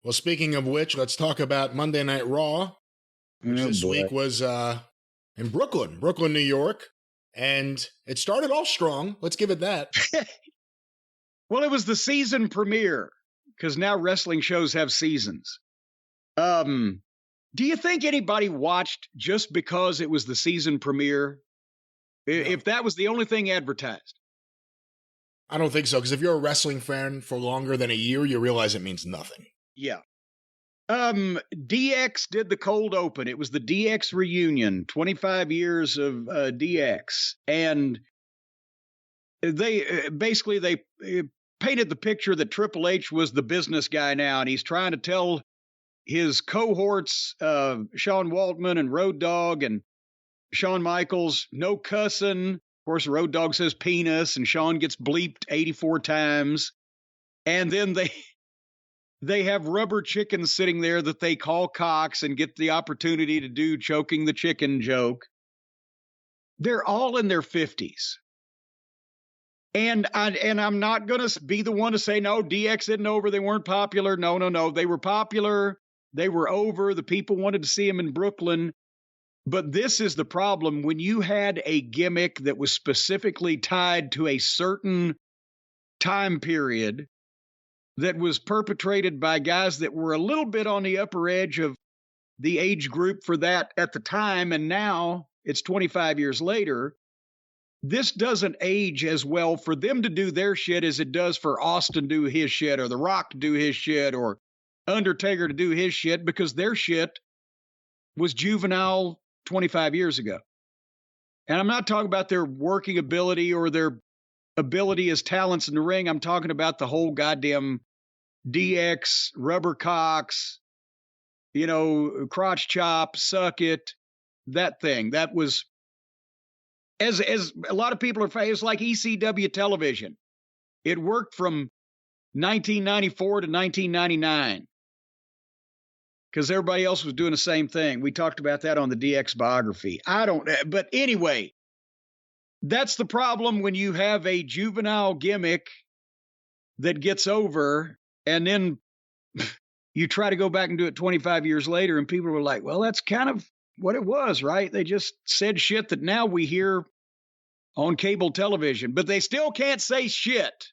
Well, speaking of which, let's talk about Monday Night Raw, which this week was in Brooklyn, New York. And it started off strong. Let's give it that. Well, it was the season premiere, because now wrestling shows have seasons. Do you think anybody watched just because it was the season premiere? No. If that was the only thing advertised? I don't think so, because if you're a wrestling fan for longer than a year, you realize it means nothing. Yeah. DX did the cold open. It was the DX reunion, 25 years of DX. And they painted the picture that Triple H was the business guy now, and he's trying to tell his cohorts, Sean Waltman and Road Dogg and Shawn Michaels, no cussing. Of course, Road Dogg says penis, and Shawn gets bleeped 84 times. And then they have rubber chickens sitting there that they call cocks and get the opportunity to do choking the chicken joke. They're all in their 50s. And I'm not going to be the one to say, no, DX isn't over. They weren't popular. No. They were popular. They were over. The people wanted to see them in Brooklyn. But this is the problem. When you had a gimmick that was specifically tied to a certain time period that was perpetrated by guys that were a little bit on the upper edge of the age group for that at the time, and now it's 25 years later, this doesn't age as well for them to do their shit as it does for Austin to do his shit, or The Rock to do his shit, or Undertaker to do his shit, because their shit was juvenile 25 years ago. And I'm not talking about their working ability or their ability as talents in the ring. I'm talking about the whole goddamn DX, rubber cocks, crotch chop, suck it, that thing. That was, as a lot of people are saying, it's like ECW television. It worked from 1994 to 1999 because everybody else was doing the same thing. We talked about that on the DX biography. But anyway, that's the problem when you have a juvenile gimmick that gets over, and then you try to go back and do it 25 years later, and people were like, well, that's kind of what it was, right? They just said shit that now we hear on cable television, but they still can't say shit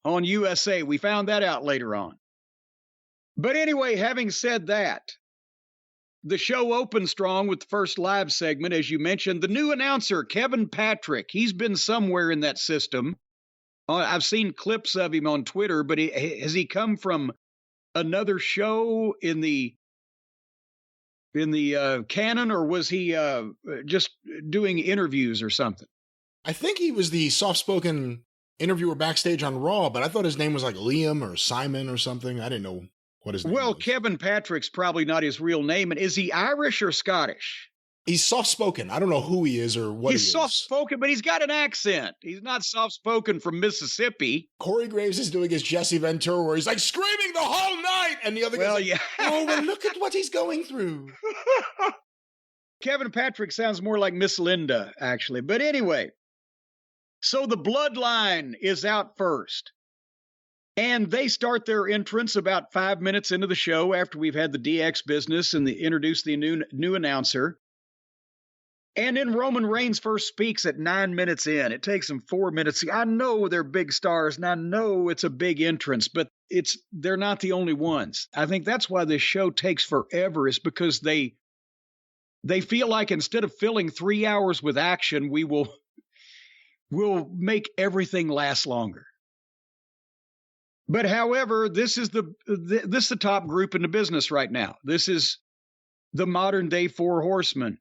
on USA. We found that out later on. But anyway, having said that, the show opened strong with the first live segment. As you mentioned, the new announcer, Kevin Patrick, he's been somewhere in that system. I've seen clips of him on Twitter, but has he come from another show in the canon, or was he just doing interviews or something? I think he was the soft-spoken interviewer backstage on Raw, but I thought his name was like Liam or Simon or something. I didn't know what his name was. Well, Kevin Patrick's probably not his real name. And is he Irish or Scottish? He's soft-spoken. I don't know who he is or what he is. He's soft-spoken, but he's got an accent. He's not soft-spoken from Mississippi. Corey Graves is doing his Jesse Ventura where he's like screaming the whole night. And the other guy's like, oh, well, look at what he's going through. Kevin Patrick sounds more like Miss Linda, actually. But anyway, so the Bloodline is out first. And they start their entrance about 5 minutes into the show after we've had the DX business and introduce the new announcer. And then Roman Reigns first speaks at 9 minutes in. It takes them 4 minutes. I know they're big stars, and I know it's a big entrance, but they're not the only ones. I think that's why this show takes forever, is because they feel like instead of filling 3 hours with action, we'll make everything last longer. But however, this is the top group in the business right now. This is the modern day Four Horsemen.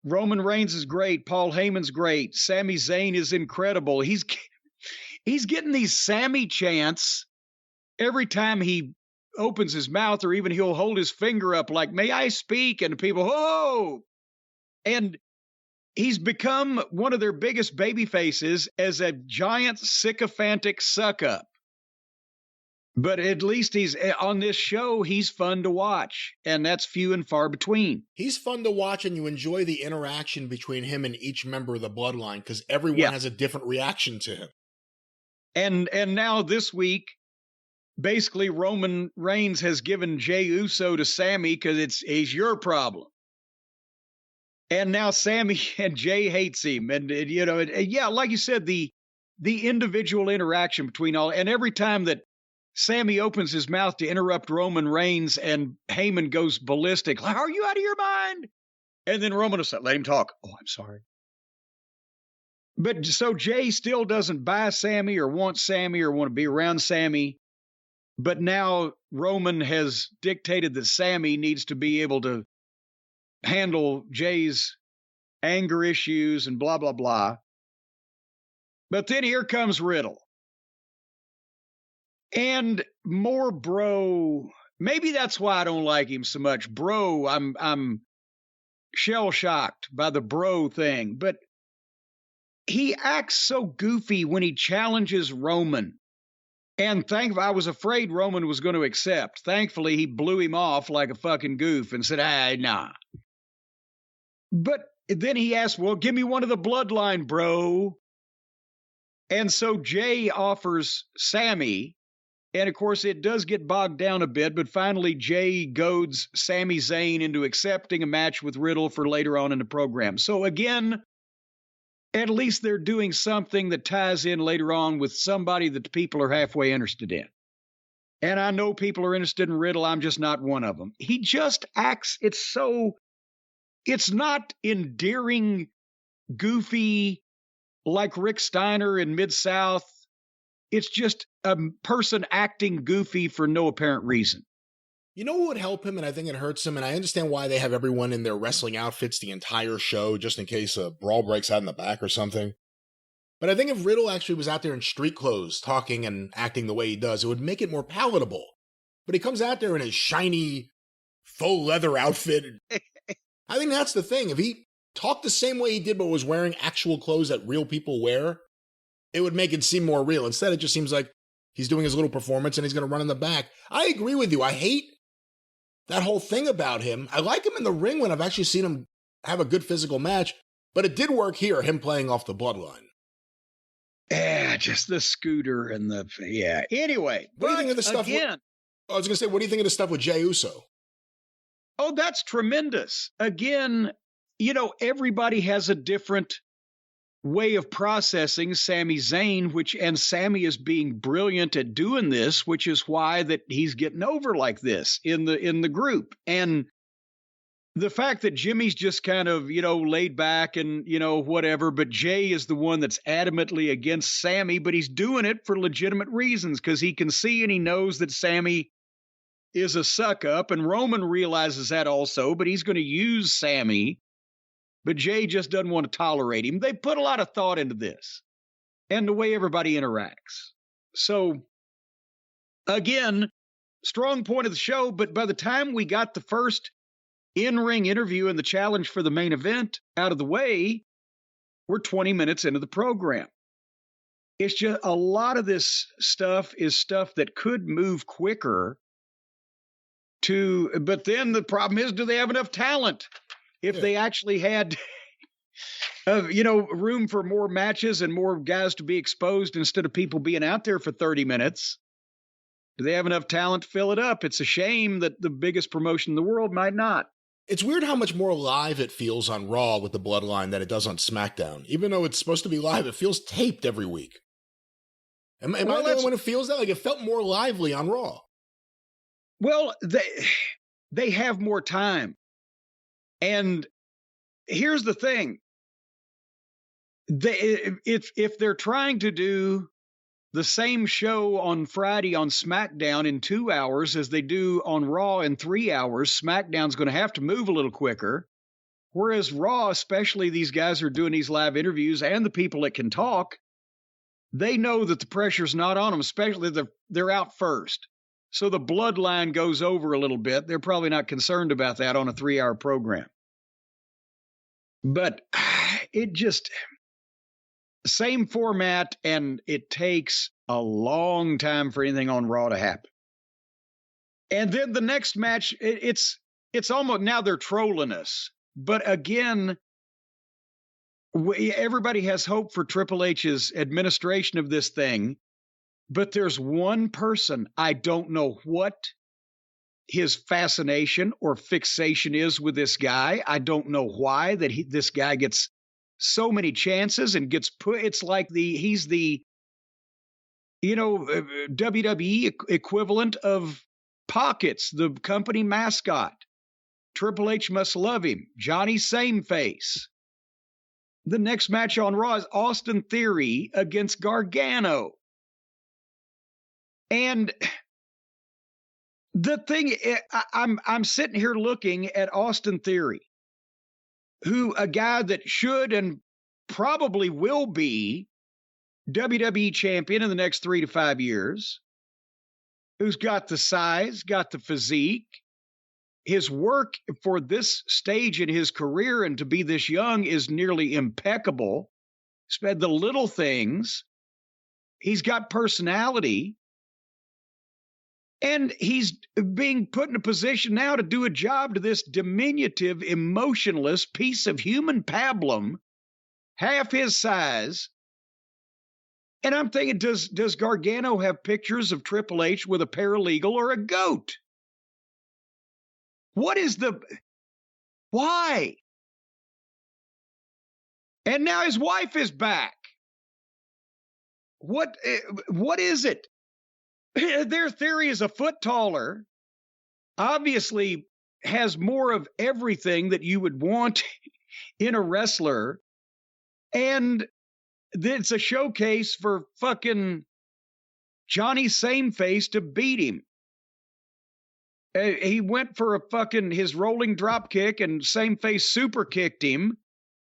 Roman Reigns is great. Paul Heyman's great. Sami Zayn is incredible. He's getting these Sami chants every time he opens his mouth, or even he'll hold his finger up like, may I speak? And people, oh! And he's become one of their biggest baby faces as a giant sycophantic suck-up. But at least he's on this show, he's fun to watch, and that's few and far between. He's fun to watch, and you enjoy the interaction between him and each member of the Bloodline, because everyone has a different reaction to him. And now this week, basically Roman Reigns has given Jey Uso to Sami because he's your problem. And now Sami and Jey hates him. And yeah, like you said, the individual interaction between all, and every time that Sami opens his mouth to interrupt Roman Reigns and Heyman goes ballistic, like, are you out of your mind? And then Roman will say, let him talk. Oh, I'm sorry. But so Jey still doesn't buy Sami or want to be around Sami. But now Roman has dictated that Sami needs to be able to handle Jey's anger issues and blah, blah, blah. But then here comes Riddle. And more bro. Maybe that's why I don't like him so much. Bro, I'm shell-shocked by the bro thing. But he acts so goofy when he challenges Roman. And I was afraid Roman was going to accept. Thankfully, he blew him off like a fucking goof and said, nah. But then he asked, well, give me one of the bloodline, bro. And so Jey offers Sami. And, of course, it does get bogged down a bit. But finally, Jey goads Sami Zayn into accepting a match with Riddle for later on in the program. So, again, at least they're doing something that ties in later on with somebody that the people are halfway interested in. And I know people are interested in Riddle. I'm just not one of them. He just acts, it's not endearing, goofy, like Rick Steiner in Mid-South. It's just a person acting goofy for no apparent reason. You know what would help him, and I think it hurts him, and I understand why they have everyone in their wrestling outfits the entire show, just in case a brawl breaks out in the back or something. But I think if Riddle actually was out there in street clothes, talking and acting the way he does, it would make it more palatable. But he comes out there in his shiny, faux leather outfit. I think that's the thing. If he talked the same way he did but was wearing actual clothes that real people wear, it would make it seem more real. Instead, it just seems like he's doing his little performance and he's going to run in the back. I agree with you. I hate that whole thing about him. I like him in the ring when I've actually seen him have a good physical match, but it did work here, him playing off the bloodline. Yeah, just the scooter and yeah. Anyway, what do you think of the stuff? Again, I was going to say, what do you think of the stuff with Jey Uso? Oh, that's tremendous. Again, everybody has a different way of processing Sami Zayn, and Sami is being brilliant at doing this, which is why that he's getting over like this in the group. And the fact that Jimmy's just kind of, laid back and, whatever, but Jey is the one that's adamantly against Sami, but he's doing it for legitimate reasons because he can see and he knows that Sami is a suck up, and Roman realizes that also, but he's going to use Sami. But Jey just doesn't want to tolerate him. They put a lot of thought into this and the way everybody interacts. So, again, strong point of the show, but by the time we got the first in-ring interview and the challenge for the main event out of the way, we're 20 minutes into the program. It's just a lot of this stuff is stuff that could move quicker but then the problem is, do they have enough talent? If they actually had, room for more matches and more guys to be exposed instead of people being out there for 30 minutes, do they have enough talent to fill it up? It's a shame that the biggest promotion in the world might not. It's weird how much more live it feels on Raw with the Bloodline than it does on SmackDown. Even though it's supposed to be live, it feels taped every week. Am I the only one who feels that? Like, it felt more lively on Raw. Well, they have more time. And here's the thing. If they're trying to do the same show on Friday on SmackDown in 2 hours as they do on Raw in 3 hours, SmackDown's going to have to move a little quicker. Whereas Raw, especially these guys are doing these live interviews and the people that can talk, they know that the pressure's not on them, especially they're out first. So the bloodline goes over a little bit. They're probably not concerned about that on a 3-hour program. But it just, same format, and it takes a long time for anything on Raw to happen. And then the next match, it's almost, now they're trolling us. But again, everybody has hope for Triple H's administration of this thing. But there's one person, I don't know what his fascination or fixation is with this guy. I don't know why this guy gets so many chances and gets put. It's like he's the, WWE equivalent of Pockets, the company mascot. Triple H must love him. Johnny Sameface. The next match on Raw is Austin Theory against Gargano. And the thing, I'm sitting here looking at Austin Theory, a guy that should and probably will be WWE champion in the next 3 to 5 years, who's got the size, got the physique. His work for this stage in his career and to be this young is nearly impeccable. He's had the little things. He's got personality. And he's being put in a position now to do a job to this diminutive, emotionless piece of human pablum, half his size. And I'm thinking, does Gargano have pictures of Triple H with a paralegal or a goat? Why? And now his wife is back. What is it? Their Theory is a foot taller, obviously has more of everything that you would want in a wrestler, and it's a showcase for fucking Johnny Sameface to beat him. He went for his rolling drop kick, and Sameface super kicked him.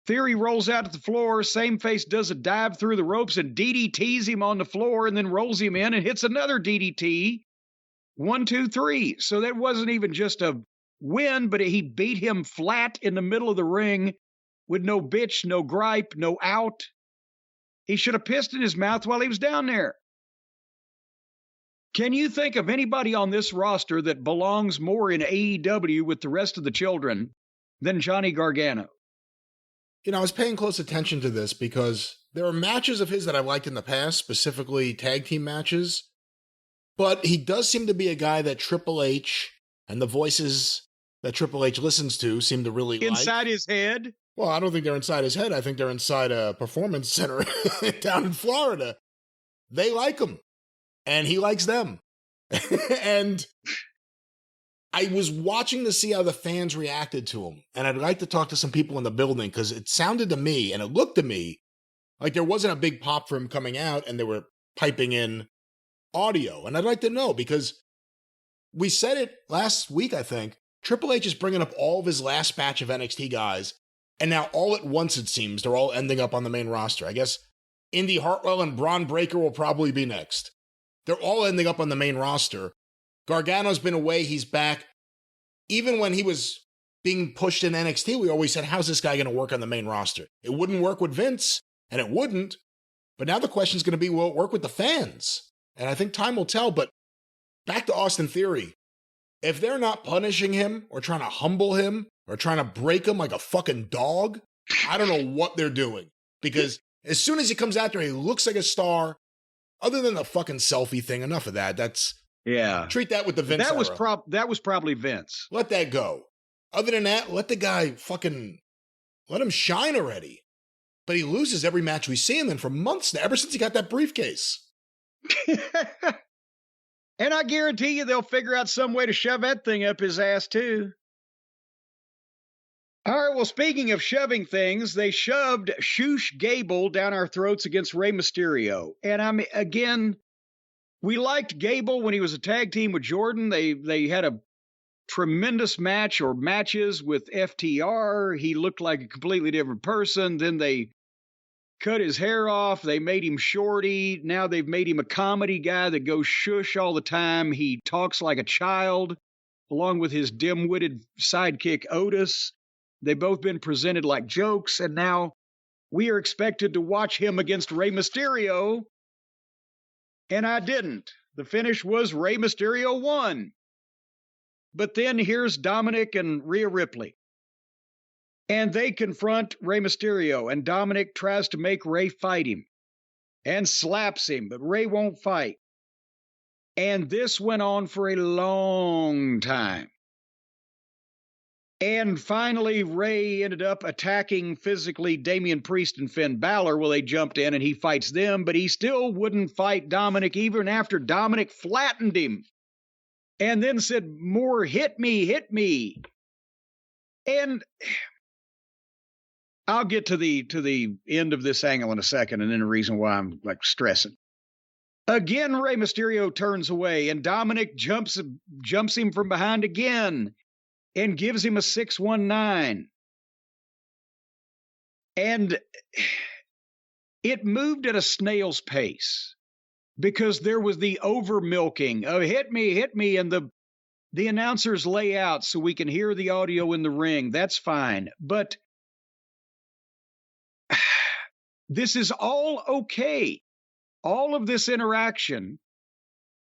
Theory rolls out to the floor. Sameface does a dive through the ropes and DDTs him on the floor and then rolls him in and hits another DDT. 1, 2, 3. So that wasn't even just a win, but he beat him flat in the middle of the ring with no bitch, no gripe, no out. He should have pissed in his mouth while he was down there. Can you think of anybody on this roster that belongs more in AEW with the rest of the children than Johnny Gargano? I was paying close attention to this because there are matches of his that I've liked in the past, specifically tag team matches. But he does seem to be a guy that Triple H and the voices that Triple H listens to seem to really like. Inside his head? Well, I don't think they're inside his head. I think they're inside a performance center down in Florida. They like him, and he likes them. And I was watching to see how the fans reacted to him, and I'd like to talk to some people in the building because it sounded to me, and it looked to me, like there wasn't a big pop for him coming out, and they were piping in audio. And I'd like to know, because we said it last week, I think, Triple H is bringing up all of his last batch of NXT guys, and now all at once, it seems, they're all ending up on the main roster. I guess Indy Hartwell and Braun Breaker will probably be next. They're all ending up on the main roster. Gargano's been away, he's back. Even when he was being pushed in NXT, we always said, how's this guy going to work on the main roster? It wouldn't work with Vince, and it wouldn't. But now the question is going to be, will it work with the fans? And I think time will tell. But back to Austin Theory. If they're not punishing him or trying to humble him or trying to break him like a fucking dog, I don't know what they're doing. Because as soon as he comes out there, he looks like a star. Other than the fucking selfie thing, enough of that. Treat that with the Vince era. That was probably Vince. Let that go. Other than that, let the guy let him shine already. But he loses every match we see him in for months now, ever since he got that briefcase. And I guarantee you they'll figure out some way to shove that thing up his ass too. All right, well, speaking of shoving things, they shoved Shush Gable down our throats against Rey Mysterio. And again, we liked Gable when he was a tag team with Jordan. They had a tremendous match or matches with FTR. He looked like a completely different person. Then they cut his hair off. They made him shorty. Now they've made him a comedy guy that goes shush all the time. He talks like a child, along with his dim-witted sidekick Otis. They've both been presented like jokes, and now we are expected to watch him against Rey Mysterio. And I didn't. The finish was Rey Mysterio won. But then here's Dominic and Rhea Ripley. And they confront Rey Mysterio, and Dominic tries to make Rey fight him and slaps him, but Rey won't fight. And this went on for a long time. And finally, Ray ended up attacking physically Damian Priest and Finn Balor. Well, they jumped in and he fights them, but he still wouldn't fight Dominic even after Dominic flattened him and then said, more, hit me, hit me. And I'll get to the end of this angle in a second, and then the reason why I'm like stressing. Again, Rey Mysterio turns away, and Dominic jumps him from behind again and gives him a 619. And it moved at a snail's pace because there was the over milking of hit me, and the announcers lay out so we can hear the audio in the ring. That's fine. But this is all okay. All of this interaction,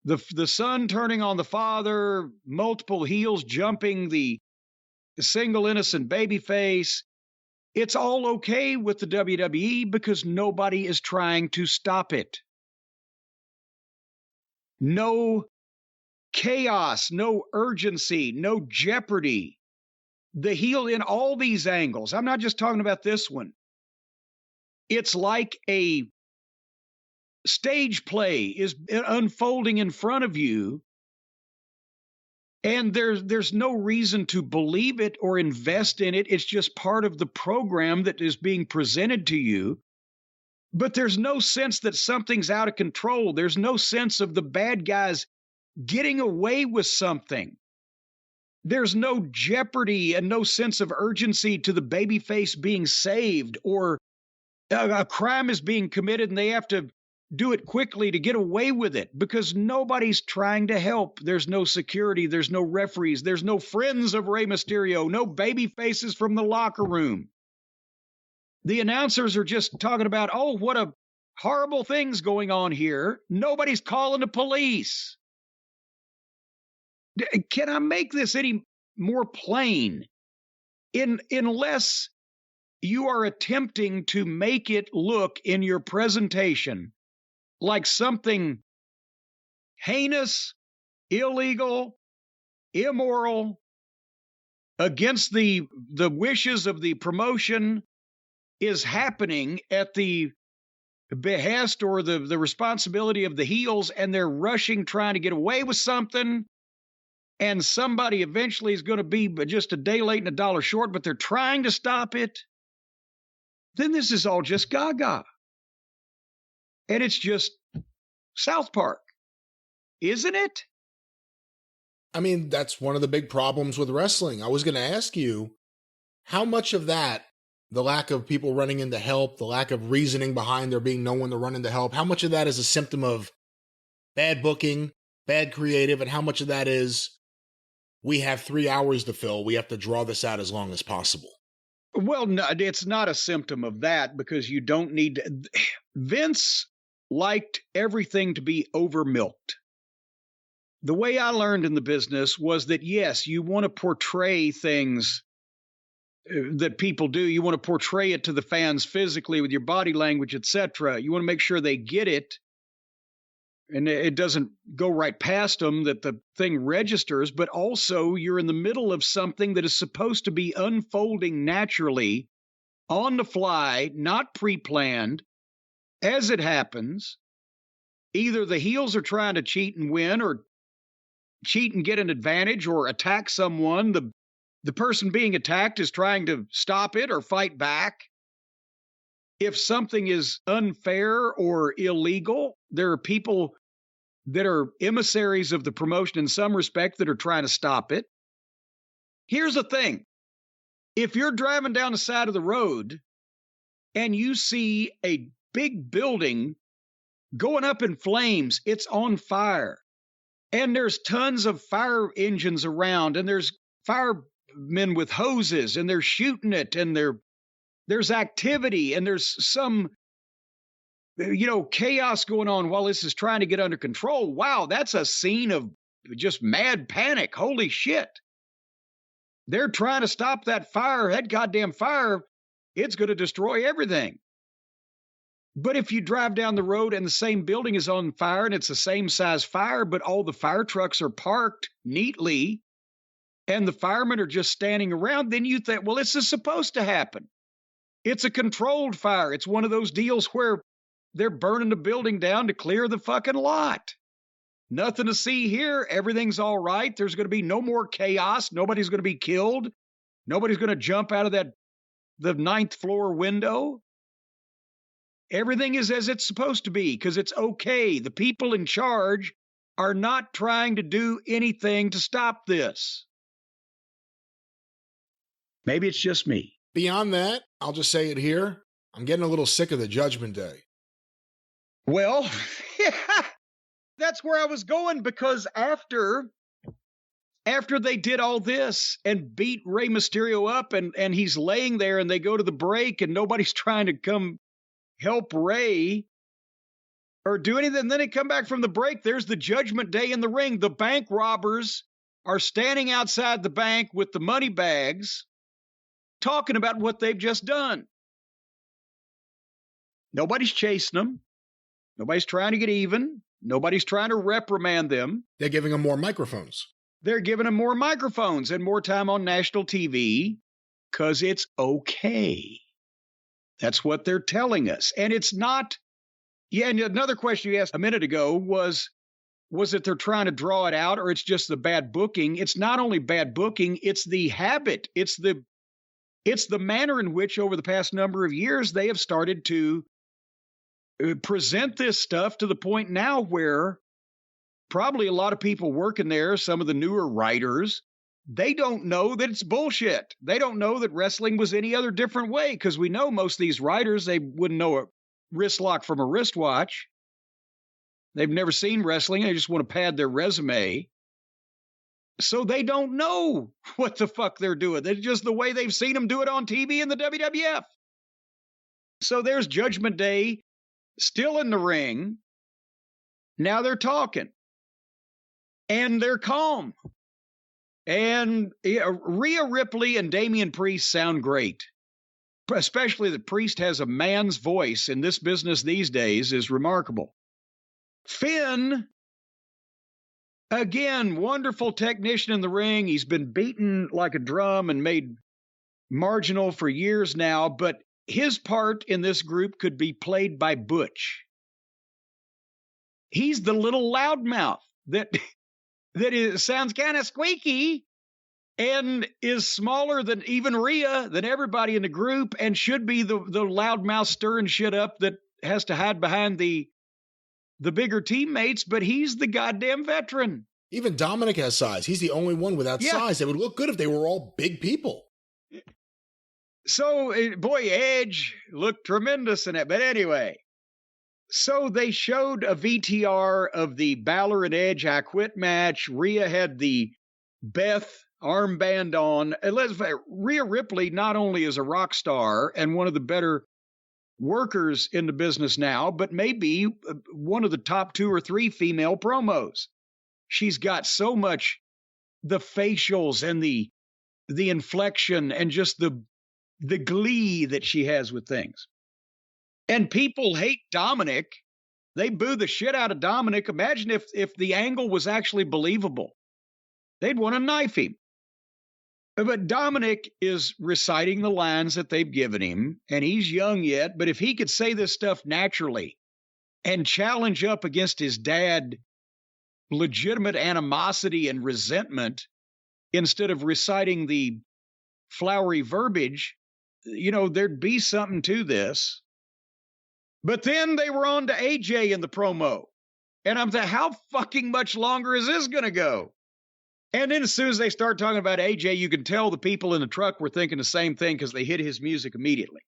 the son turning on the father, multiple heels jumping the single innocent babyface, it's all okay with the WWE because nobody is trying to stop it. No chaos, no urgency, no jeopardy. The heel in all these angles, I'm not just talking about this one. It's like a stage play is unfolding in front of you, and there's no reason to believe it or invest in it. It's just part of the program that is being presented to you. But there's no sense that something's out of control. There's no sense of the bad guys getting away with something. There's no jeopardy and no sense of urgency to the babyface being saved, or a crime is being committed and they have to do it quickly to get away with it because nobody's trying to help. There's no security. There's no referees. There's no friends of Rey Mysterio. No baby faces from the locker room. The announcers are just talking about, oh, what a horrible thing's going on here. Nobody's calling the police. Can I make this any more plain? Unless you are attempting to make it look in your presentation like something heinous, illegal, immoral, against the wishes of the promotion is happening at the behest or the responsibility of the heels, and they're rushing, trying to get away with something, and somebody eventually is going to be just a day late and a dollar short, but they're trying to stop it, then this is all just gaga. And it's just South Park, isn't it? I mean, that's one of the big problems with wrestling. I was going to ask you, how much of that, the lack of people running in to help, the lack of reasoning behind there being no one to run in to help, how much of that is a symptom of bad booking, bad creative, and how much of that is we have 3 hours to fill, we have to draw this out as long as possible? Well, no, it's not a symptom of that because you don't need to. Vince liked everything to be over milked. The way I learned in the business was that, yes, you want to portray things that people do. You want to portray it to the fans physically with your body language, etc. You want to make sure they get it and it doesn't go right past them, that the thing registers, but also you're in the middle of something that is supposed to be unfolding naturally, on the fly, not pre-planned. As it happens, either the heels are trying to cheat and win, or cheat and get an advantage, or attack someone. The person being attacked is trying to stop it or fight back. If something is unfair or illegal, there are people that are emissaries of the promotion in some respect that are trying to stop it. Here's the thing. If you're driving down the side of the road and you see a big building going up in flames, it's on fire, and there's tons of fire engines around, and there's firemen with hoses, and they're shooting it, and there's activity, and there's some, chaos going on while this is trying to get under control. Wow, that's a scene of just mad panic. Holy shit. They're trying to stop that fire. That goddamn fire, it's going to destroy everything. But if you drive down the road and the same building is on fire and it's the same size fire, but all the fire trucks are parked neatly and the firemen are just standing around, then you think, well, this is supposed to happen. It's a controlled fire. It's one of those deals where they're burning the building down to clear the fucking lot. Nothing to see here. Everything's all right. There's going to be no more chaos. Nobody's going to be killed. Nobody's going to jump out of the 9th floor window. Everything is as it's supposed to be because it's okay. The people in charge are not trying to do anything to stop this. Maybe it's just me. Beyond that, I'll just say it here. I'm getting a little sick of the Judgment Day. Well, that's where I was going, because after they did all this and beat Rey Mysterio up and he's laying there and they go to the break and nobody's trying to come help Rey or do anything, and then they come back from the break, there's the Judgment Day in the ring. The bank robbers are standing outside the bank with the money bags talking about what they've just done. Nobody's chasing them. Nobody's trying to get even. Nobody's trying to reprimand them. They're giving them more microphones. They're giving them more microphones and more time on national TV because it's okay. That's what they're telling us. And it's not. Yeah, and another question you asked a minute ago was it they're trying to draw it out or it's just the bad booking? It's not only bad booking, it's the habit. It's the manner in which over the past number of years they have started to present this stuff to the point now where probably a lot of people working there, some of the newer writers, they don't know that it's bullshit. They don't know that wrestling was any other different way, because we know most of these writers, they wouldn't know a wrist lock from a wristwatch. They've never seen wrestling. They just want to pad their resume. So they don't know what the fuck they're doing. It's just the way they've seen them do it on TV in the WWF. So there's Judgment Day still in the ring. Now they're talking. And they're calm. And Rhea Ripley and Damian Priest sound great. Especially that Priest has a man's voice in this business these days is remarkable. Finn, again, wonderful technician in the ring. He's been beaten like a drum and made marginal for years now, but his part in this group could be played by Butch. He's the little loudmouth that sounds kind of squeaky and is smaller than even Rhea, than everybody in the group, and should be the loudmouth stirring shit up that has to hide behind the bigger teammates, but he's the goddamn veteran. Even Dominic has size. He's the only one without size. It would look good if they were all big people. So, boy, Edge looked tremendous in it. But anyway, so they showed a VTR of the Balor and Edge I Quit match. Rhea had the Beth armband on. Rhea Ripley not only is a rock star and one of the better workers in the business now, but maybe one of the top 2 or 3 female promos. She's got so much, the facials and the inflection and just the glee that she has with things. And people hate Dominic. They boo the shit out of Dominic. Imagine if the angle was actually believable. They'd want to knife him. But Dominic is reciting the lines that they've given him, and he's young yet, but if he could say this stuff naturally and challenge up against his dad legitimate animosity and resentment instead of reciting the flowery verbiage, there'd be something to this. But then they were on to AJ in the promo. And I'm thinking, how fucking much longer is this going to go? And then as soon as they start talking about AJ, you can tell the people in the truck were thinking the same thing because they hit his music immediately.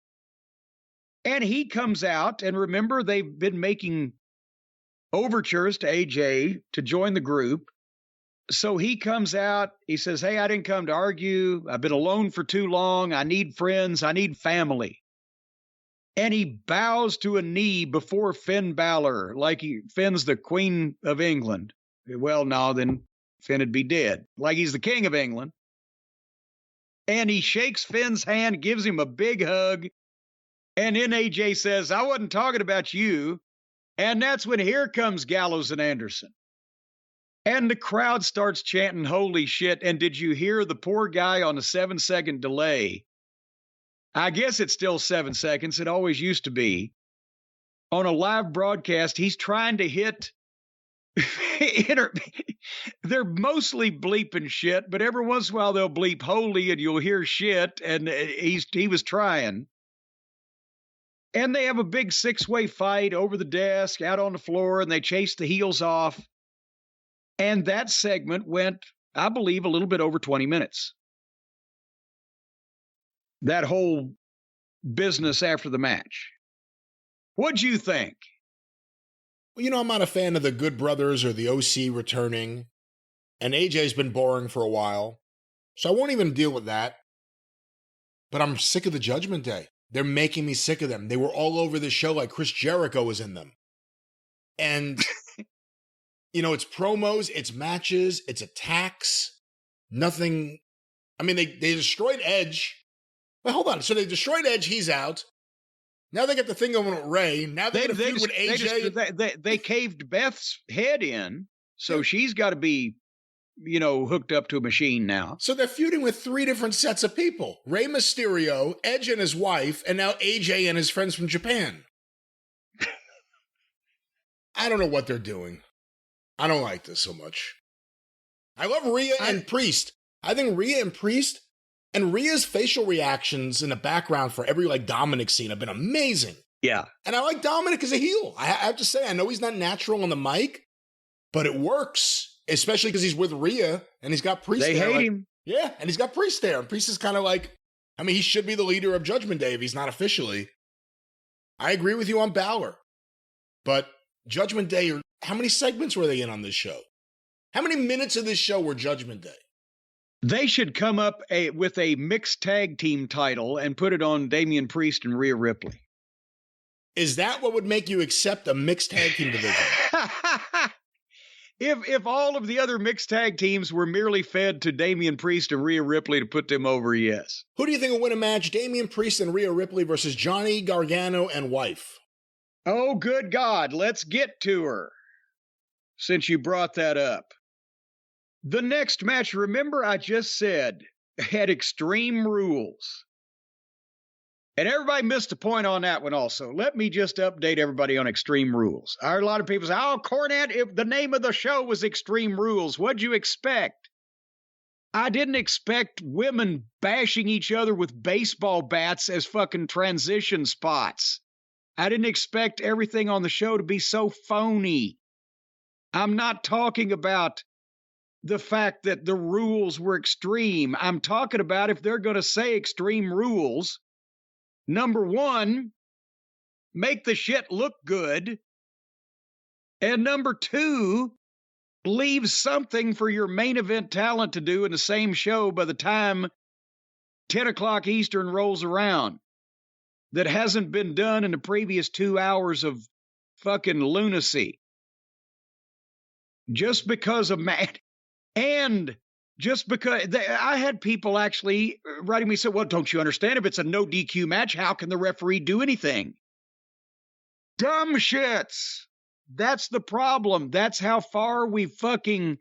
And he comes out, and remember, they've been making overtures to AJ to join the group. So he comes out, he says, hey, I didn't come to argue. I've been alone for too long. I need friends. I need family. And he bows to a knee before Finn Balor, like Finn's the Queen of England. Well, no, then Finn would be dead, like he's the King of England. And he shakes Finn's hand, gives him a big hug. And then AJ says, I wasn't talking about you. And that's when here comes Gallows and Anderson. And the crowd starts chanting, holy shit. And did you hear the poor guy on a 7-second delay? I guess it's still 7 seconds. It always used to be. On a live broadcast, he's trying to hit. They're mostly bleeping shit, but every once in a while they'll bleep holy and you'll hear shit. And he was trying. And they have a big 6-way fight over the desk, out on the floor, and they chase the heels off. And that segment went, I believe, a little bit over 20 minutes. That whole business after the match. What'd you think? Well, I'm not a fan of the Good Brothers or the OC returning. And AJ's been boring for a while. So I won't even deal with that. But I'm sick of the Judgment Day. They're making me sick of them. They were all over the show like Chris Jericho was in them. And, it's promos, it's matches, it's attacks, nothing. I mean, they destroyed Edge. Well, hold on. So they destroyed Edge, he's out. Now they got the thing going with Ray. Now they got a feud with AJ. They caved Beth's head in, so she's got to be, hooked up to a machine now. So they're feuding with 3 different sets of people. Rey Mysterio, Edge and his wife, and now AJ and his friends from Japan. I don't know what they're doing. I don't like this so much. I love Rhea and Priest. I think Rhea and Priest and Rhea's facial reactions in the background for every Dominic scene have been amazing. Yeah. And I like Dominic as a heel. I have to say, I know he's not natural on the mic, but it works. Especially because he's with Rhea and he's got Priest there. They hate him. Yeah, and he's got Priest there. And Priest is kind of he should be the leader of Judgment Day if he's not officially. I agree with you on Balor. But Judgment Day, how many segments were they in on this show? How many minutes of this show were Judgment Day? They should come up with a mixed tag team title and put it on Damian Priest and Rhea Ripley. Is that what would make you accept a mixed tag team division? If all of the other mixed tag teams were merely fed to Damian Priest and Rhea Ripley to put them over, yes. Who do you think will win a match? Damian Priest and Rhea Ripley versus Johnny Gargano and wife? Oh, good God. Let's get to her, since you brought that up. The next match, remember I just said, had Extreme Rules. And everybody missed a point on that one also. Let me just update everybody on Extreme Rules. I heard a lot of people say, oh, Cornette, if the name of the show was Extreme Rules, what'd you expect? I didn't expect women bashing each other with baseball bats as fucking transition spots. I didn't expect everything on the show to be so phony. I'm not talking about the fact that the rules were extreme. I'm talking about if they're going to say Extreme Rules, number 1, make the shit look good. And number 2, leave something for your main event talent to do in the same show by the time 10 o'clock Eastern rolls around that hasn't been done in the previous 2 hours of fucking lunacy. Just because of Matt. And just because I had people actually writing me say, well, don't you understand? If it's a no DQ match, how can the referee do anything? Dumb shits. That's the problem. That's how far we fucking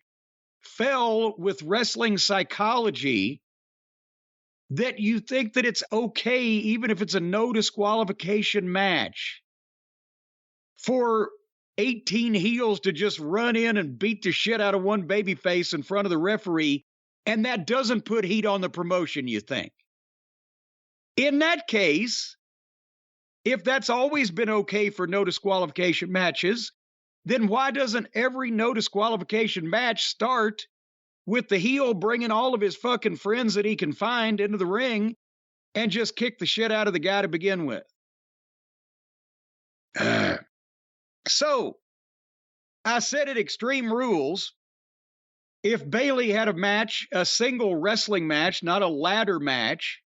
fell with wrestling psychology, that you think that it's okay, even if it's a no disqualification match, for 18 heels to just run in and beat the shit out of one babyface in front of the referee, and that doesn't put heat on the promotion, you think. In that case, if that's always been okay for no disqualification matches, then why doesn't every no disqualification match start with the heel bringing all of his fucking friends that he can find into the ring and just kick the shit out of the guy to begin with? So, I said at Extreme Rules, if Bayley had a match, a single wrestling match, not a ladder match,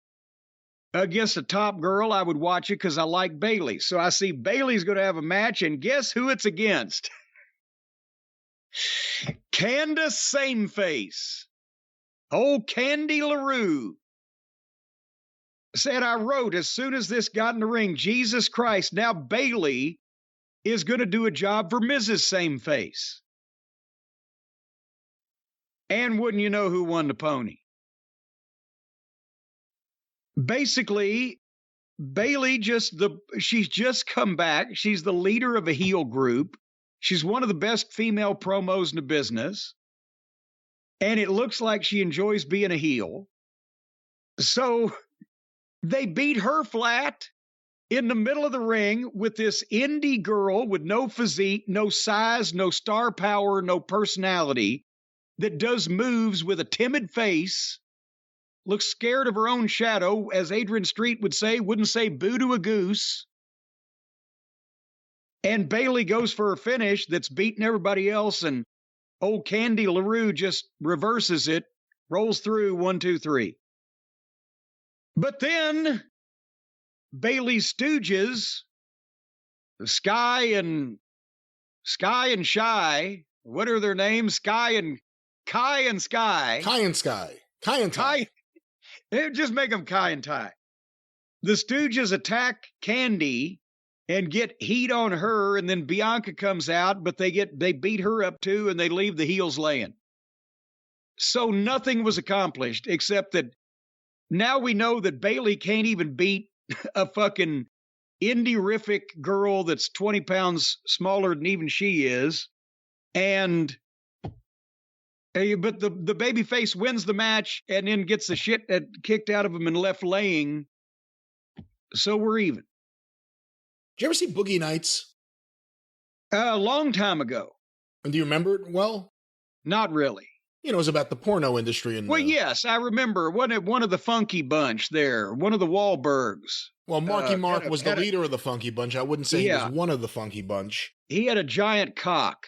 against a top girl, I would watch it because I like Bayley. So I see Bayley's going to have a match, and guess who it's against? Candace Sameface. Old Candy LaRue. said, I wrote as soon as this got in the ring, Jesus Christ, now Bayley is going to do a job for Mrs. Same Face. And wouldn't you know who won the pony? Basically, Bayley she's just come back. She's the leader of a heel group. She's one of the best female promos in the business. And it looks like she enjoys being a heel. So they beat her flat in the middle of the ring with this indie girl with no physique, no size, no star power, no personality, that does moves with a timid face, looks scared of her own shadow, as Adrian Street would say, wouldn't say boo to a goose. And Bayley goes for a finish that's beating everybody else, and old Candy LaRue just reverses it, rolls through 1, 2, 3. But then Bayley's stooges, Sky and Shy, what are their names? Kai and Sky. Kai and Sky. Kai and Ty. Just make them Kai and Ty. The Stooges attack Candy and get heat on her, and then Bianca comes out, but they beat her up too, and they leave the heels laying. So nothing was accomplished, except that now we know that Bayley can't even beat a fucking indie-rific girl that's 20 pounds smaller than even she is. And but the babyface wins the match and then gets the shit kicked out of him and left laying. So we're even. Did you ever see Boogie Nights? A long time ago. And do you remember it well? Not really. You know, it was about the porno industry. Well, yes, I remember one of the Funky Bunch there, one of the Wahlbergs. Well, Marky Mark was the leader of the Funky Bunch. I wouldn't say he was one of the Funky Bunch. He had a giant cock.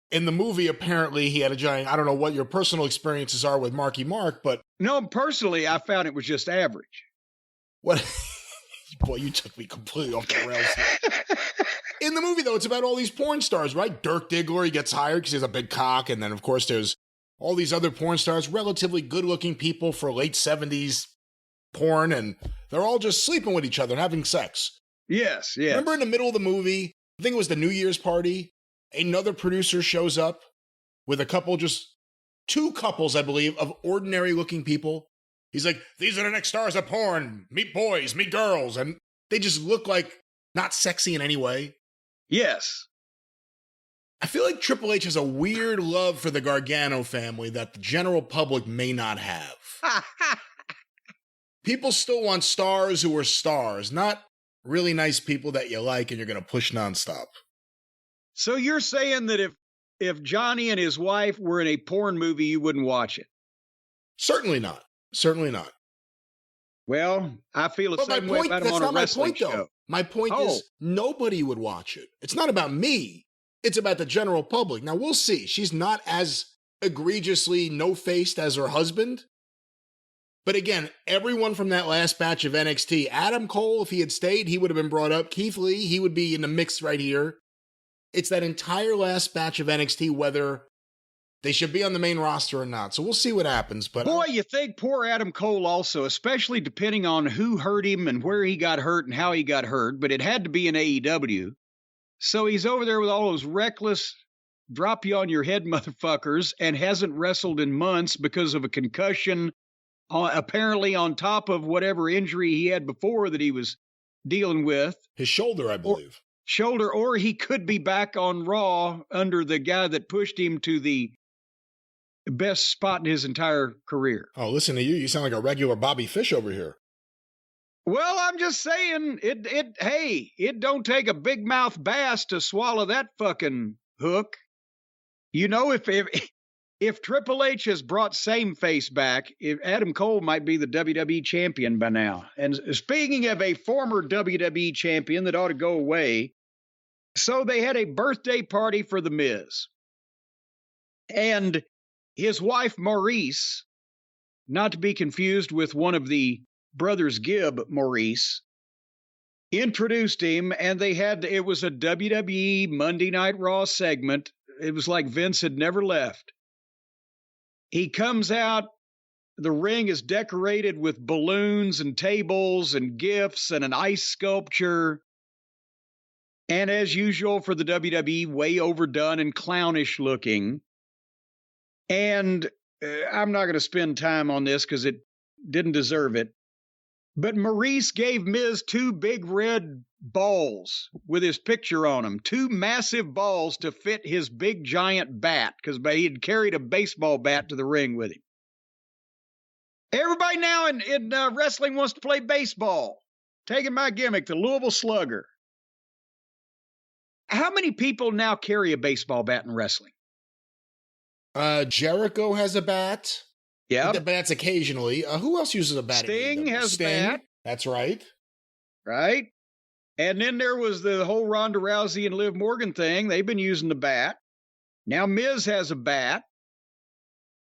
In the movie, apparently, he had a giant... I don't know what your personal experiences are with Marky Mark, but... No, personally, I found it was just average. What? Boy, you took me completely off the rails here. In the movie, though, it's about all these porn stars, right? Dirk Diggler, he gets hired because he has a big cock, and then, of course, there's all these other porn stars, relatively good-looking people for late 70s porn, and they're all just sleeping with each other and having sex. Yes, yes. Remember in the middle of the movie, I think it was the New Year's party, another producer shows up with a couple, just two couples, I believe, of ordinary-looking people. He's like, these are the next stars of porn. Meet boys, meet girls. And they just look like not sexy in any way. Yes. I feel like Triple H has a weird love for the Gargano family that the general public may not have. People still want stars who are stars, not really nice people that you like and you're going to push nonstop. So you're saying that if Johnny and his wife were in a porn movie, you wouldn't watch it? Certainly not. Certainly not. Well, I feel the same way about him on a wrestling show. My point is, nobody would watch it. It's not about me. It's about the general public. Now, we'll see. She's not as egregiously no-faced as her husband. But again, everyone from that last batch of NXT, Adam Cole, if he had stayed, he would have been brought up. Keith Lee, he would be in the mix right here. It's that entire last batch of NXT, whether they should be on the main roster or not. So we'll see what happens. But boy, you think poor Adam Cole also, especially depending on who hurt him and where he got hurt and how he got hurt, but it had to be in AEW. So he's over there with all those reckless, drop you on your head motherfuckers, and hasn't wrestled in months because of a concussion, apparently on top of whatever injury he had before that he was dealing with. His shoulder, I believe. Or he could be back on Raw under the guy that pushed him to the best spot in his entire career. Oh, listen to you. You sound like a regular Bobby Fish over here. Well, I'm just saying, it don't take a big mouth bass to swallow that fucking hook. You know, if Triple H has brought Same Face back, if Adam Cole might be the WWE champion by now. And speaking of a former WWE champion that ought to go away, so they had a birthday party for The Miz. And his wife, Maurice, not to be confused with one of the brothers Gibb, Maurice, introduced him, and it was a WWE Monday Night Raw segment. It was like Vince had never left. He comes out the ring is decorated with balloons and tables and gifts and an ice sculpture. And as usual for the WWE, way overdone and clownish looking. And I'm not going to spend time on this because it didn't deserve it. But Maurice gave Miz 2 big red balls with his picture on them, 2 massive balls to fit his big giant bat, because he had carried a baseball bat to the ring with him. Everybody now in wrestling wants to play baseball. Taking my gimmick, the Louisville Slugger. How many people now carry a baseball bat in wrestling? Jericho has a bat. Yeah. The bats occasionally. Who else uses a bat? Sting has a bat. That's right. Right. And then there was the whole Ronda Rousey and Liv Morgan thing. They've been using the bat. Now Miz has a bat.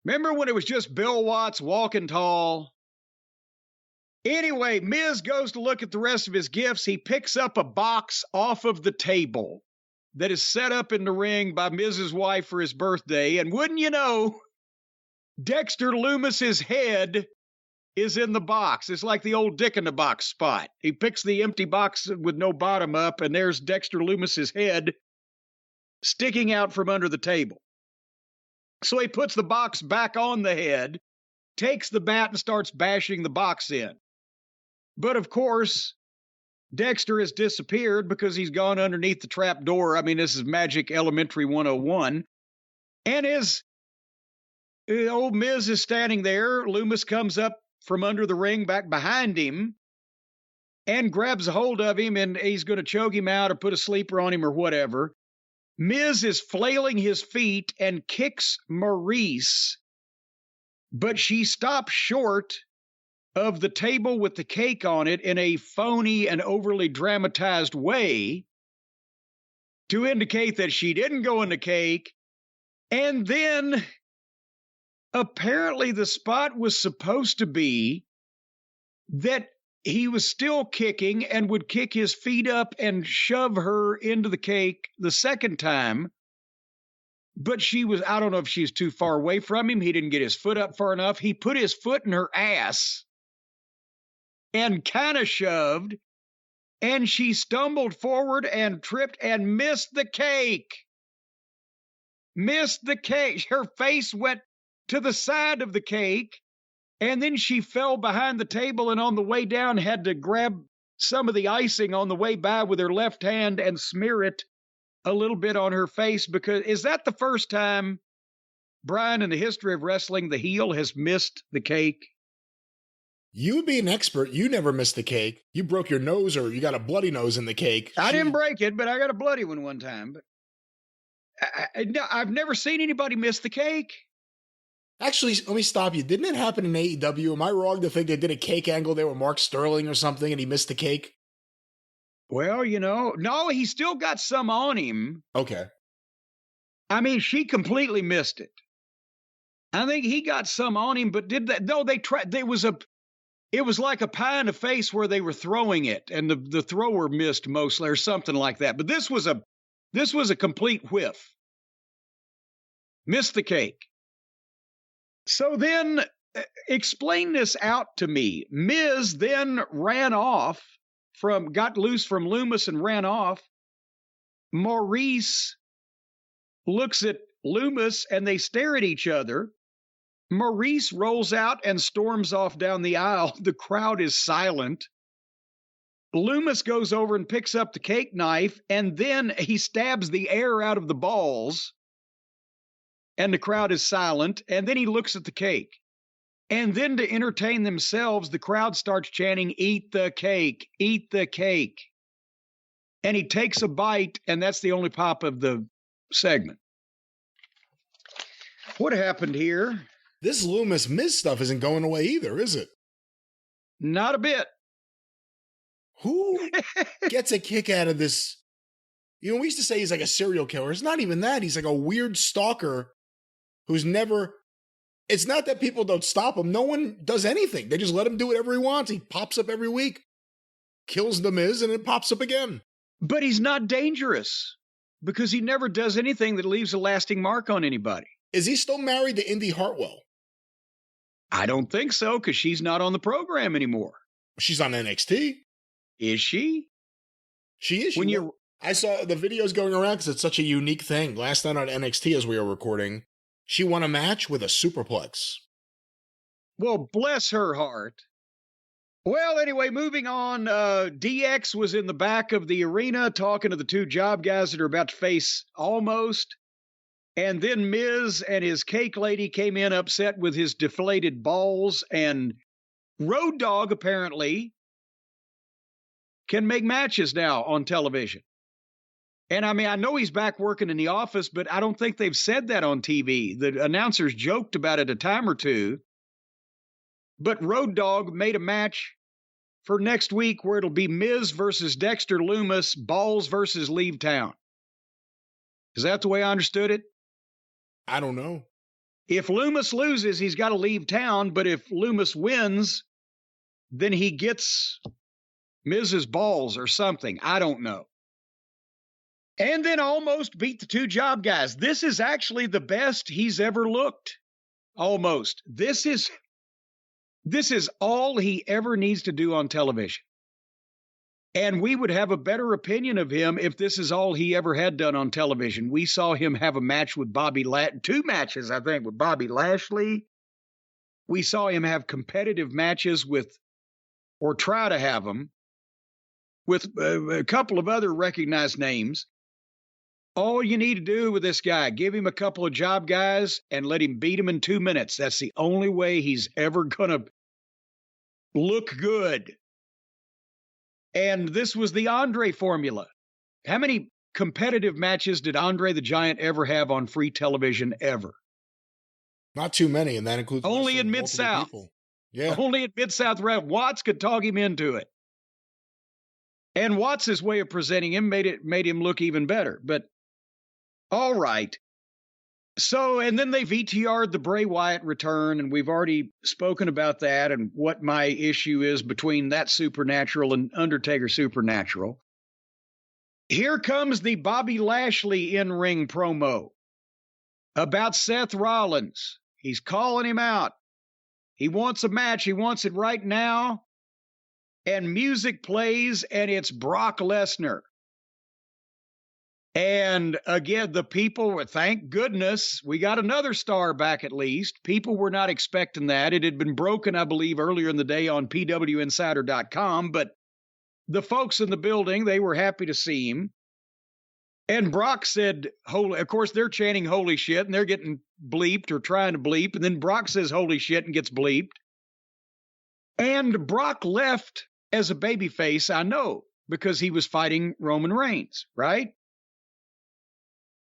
Remember when it was just Bill Watts walking tall? Anyway, Miz goes to look at the rest of his gifts. He picks up a box off of the table that is set up in the ring by Miz's wife for his birthday. And wouldn't you know, Dexter Loomis's head is in the box. It's like the old Dick in the Box spot. He picks the empty box with no bottom up, and there's Dexter Loomis's head sticking out from under the table. So he puts the box back on the head, takes the bat, and starts bashing the box in. But of course, Dexter has disappeared because he's gone underneath the trap door. I mean, this is Magic Elementary 101. And old Miz is standing there. Loomis comes up from under the ring back behind him and grabs a hold of him, and he's going to choke him out or put a sleeper on him or whatever. Miz is flailing his feet and kicks Maurice, but she stops short of the table with the cake on it in a phony and overly dramatized way to indicate that she didn't go in the cake. And then apparently the spot was supposed to be that he was still kicking and would kick his feet up and shove her into the cake the second time. But I don't know if she's too far away from him. He didn't get his foot up far enough. He put his foot in her ass and kind of shoved, and she stumbled forward and tripped and missed the cake. Missed the cake. Her face went to the side of the cake, and then she fell behind the table, and on the way down had to grab some of the icing on the way by with her left hand and smear it a little bit on her face. Because is that the first time, Brian, in the history of wrestling, the heel has missed the cake? You would be an expert. You never missed the cake. You broke your nose, or you got a bloody nose in the cake. I didn't break it, but I got a bloody one time. But I've never seen anybody miss the cake. Actually, let me stop you. Didn't it happen in AEW? Am I wrong to think they did a cake angle there with Mark Sterling or something, and he missed the cake? Well, no, he still got some on him. Okay. I mean, she completely missed it. I think he got some on him, but did that? No, they tried. It was like a pie in the face where they were throwing it, and the thrower missed mostly, or something like that. But this was a complete whiff. Missed the cake. So then, explain this out to me. Miz then got loose from Loomis and ran off. Maurice looks at Loomis and they stare at each other. Maurice rolls out and storms off down the aisle. The crowd is silent. Loomis goes over and picks up the cake knife, and then he stabs the air out of the balls. And the crowd is silent. And then he looks at the cake. And then to entertain themselves, the crowd starts chanting, "Eat the cake, eat the cake." And he takes a bite, and that's the only pop of the segment. What happened here? This Loomis Miz stuff isn't going away either, is it? Not a bit. Who gets a kick out of this? We used to say he's like a serial killer. It's not even that. He's like a weird stalker who's never... It's not that people don't stop him. No one does anything. They just let him do whatever he wants. He pops up every week, kills the Miz, and it pops up again. But he's not dangerous because he never does anything that leaves a lasting mark on anybody. Is he still married to Indy Hartwell? I don't think so, because she's not on the program anymore. She's on NXT. Is she? She is. When you, I saw the videos going around because it's such a unique thing. Last night on NXT, as we were recording, she won a match with a superplex. well, bless her heart. Well, anyway, moving on. DX was in the back of the arena talking to the two job guys that are about to face Almost. And then Miz and his cake lady came in upset with his deflated balls. And Road Dogg apparently can make matches now on television. And I mean, I know he's back working in the office, but I don't think they've said that on TV. The announcers joked about it a time or two. But Road Dogg made a match for next week where it'll be Miz versus Dexter Lumis, Balls versus Leave Town. Is that the way I understood it? I don't know. If Lumis loses, he's got to leave town. But if Lumis wins, then he gets Miz's balls or something. I don't know. And then Almost beat the two job guys. This is actually the best he's ever looked. Almost. This is all he ever needs to do on television. And we would have a better opinion of him if this is all he ever had done on television. We saw him have a match with two matches, I think, with Bobby Lashley. We saw him have competitive matches with, or try to have them, with a couple of other recognized names. All you need to do with this guy, give him a couple of job guys and let him beat him in 2 minutes. That's the only way he's ever going to look good. And this was the Andre formula. How many competitive matches did Andre the Giant ever have on free television ever? Not too many, and that includes only in Mid-South. Yeah. Only at Mid-South. Watts could talk him into it. And Watts' way of presenting him made him look even better. But all right. So, and then they VTR'd the Bray Wyatt return, and we've already spoken about that and what my issue is between that Supernatural and Undertaker Supernatural. Here comes the Bobby Lashley in-ring promo about Seth Rollins. He's calling him out. He wants a match. He wants it right now. And music plays, and it's Brock Lesnar. And again, the people were, thank goodness, we got another star back at least. People were not expecting that. It had been broken, I believe, earlier in the day on pwinsider.com, but the folks in the building, they were happy to see him. And Brock said, holy, of course, they're chanting holy shit, and they're getting bleeped or trying to bleep, and then Brock says holy shit and gets bleeped. And Brock left as a babyface, I know, because he was fighting Roman Reigns, right?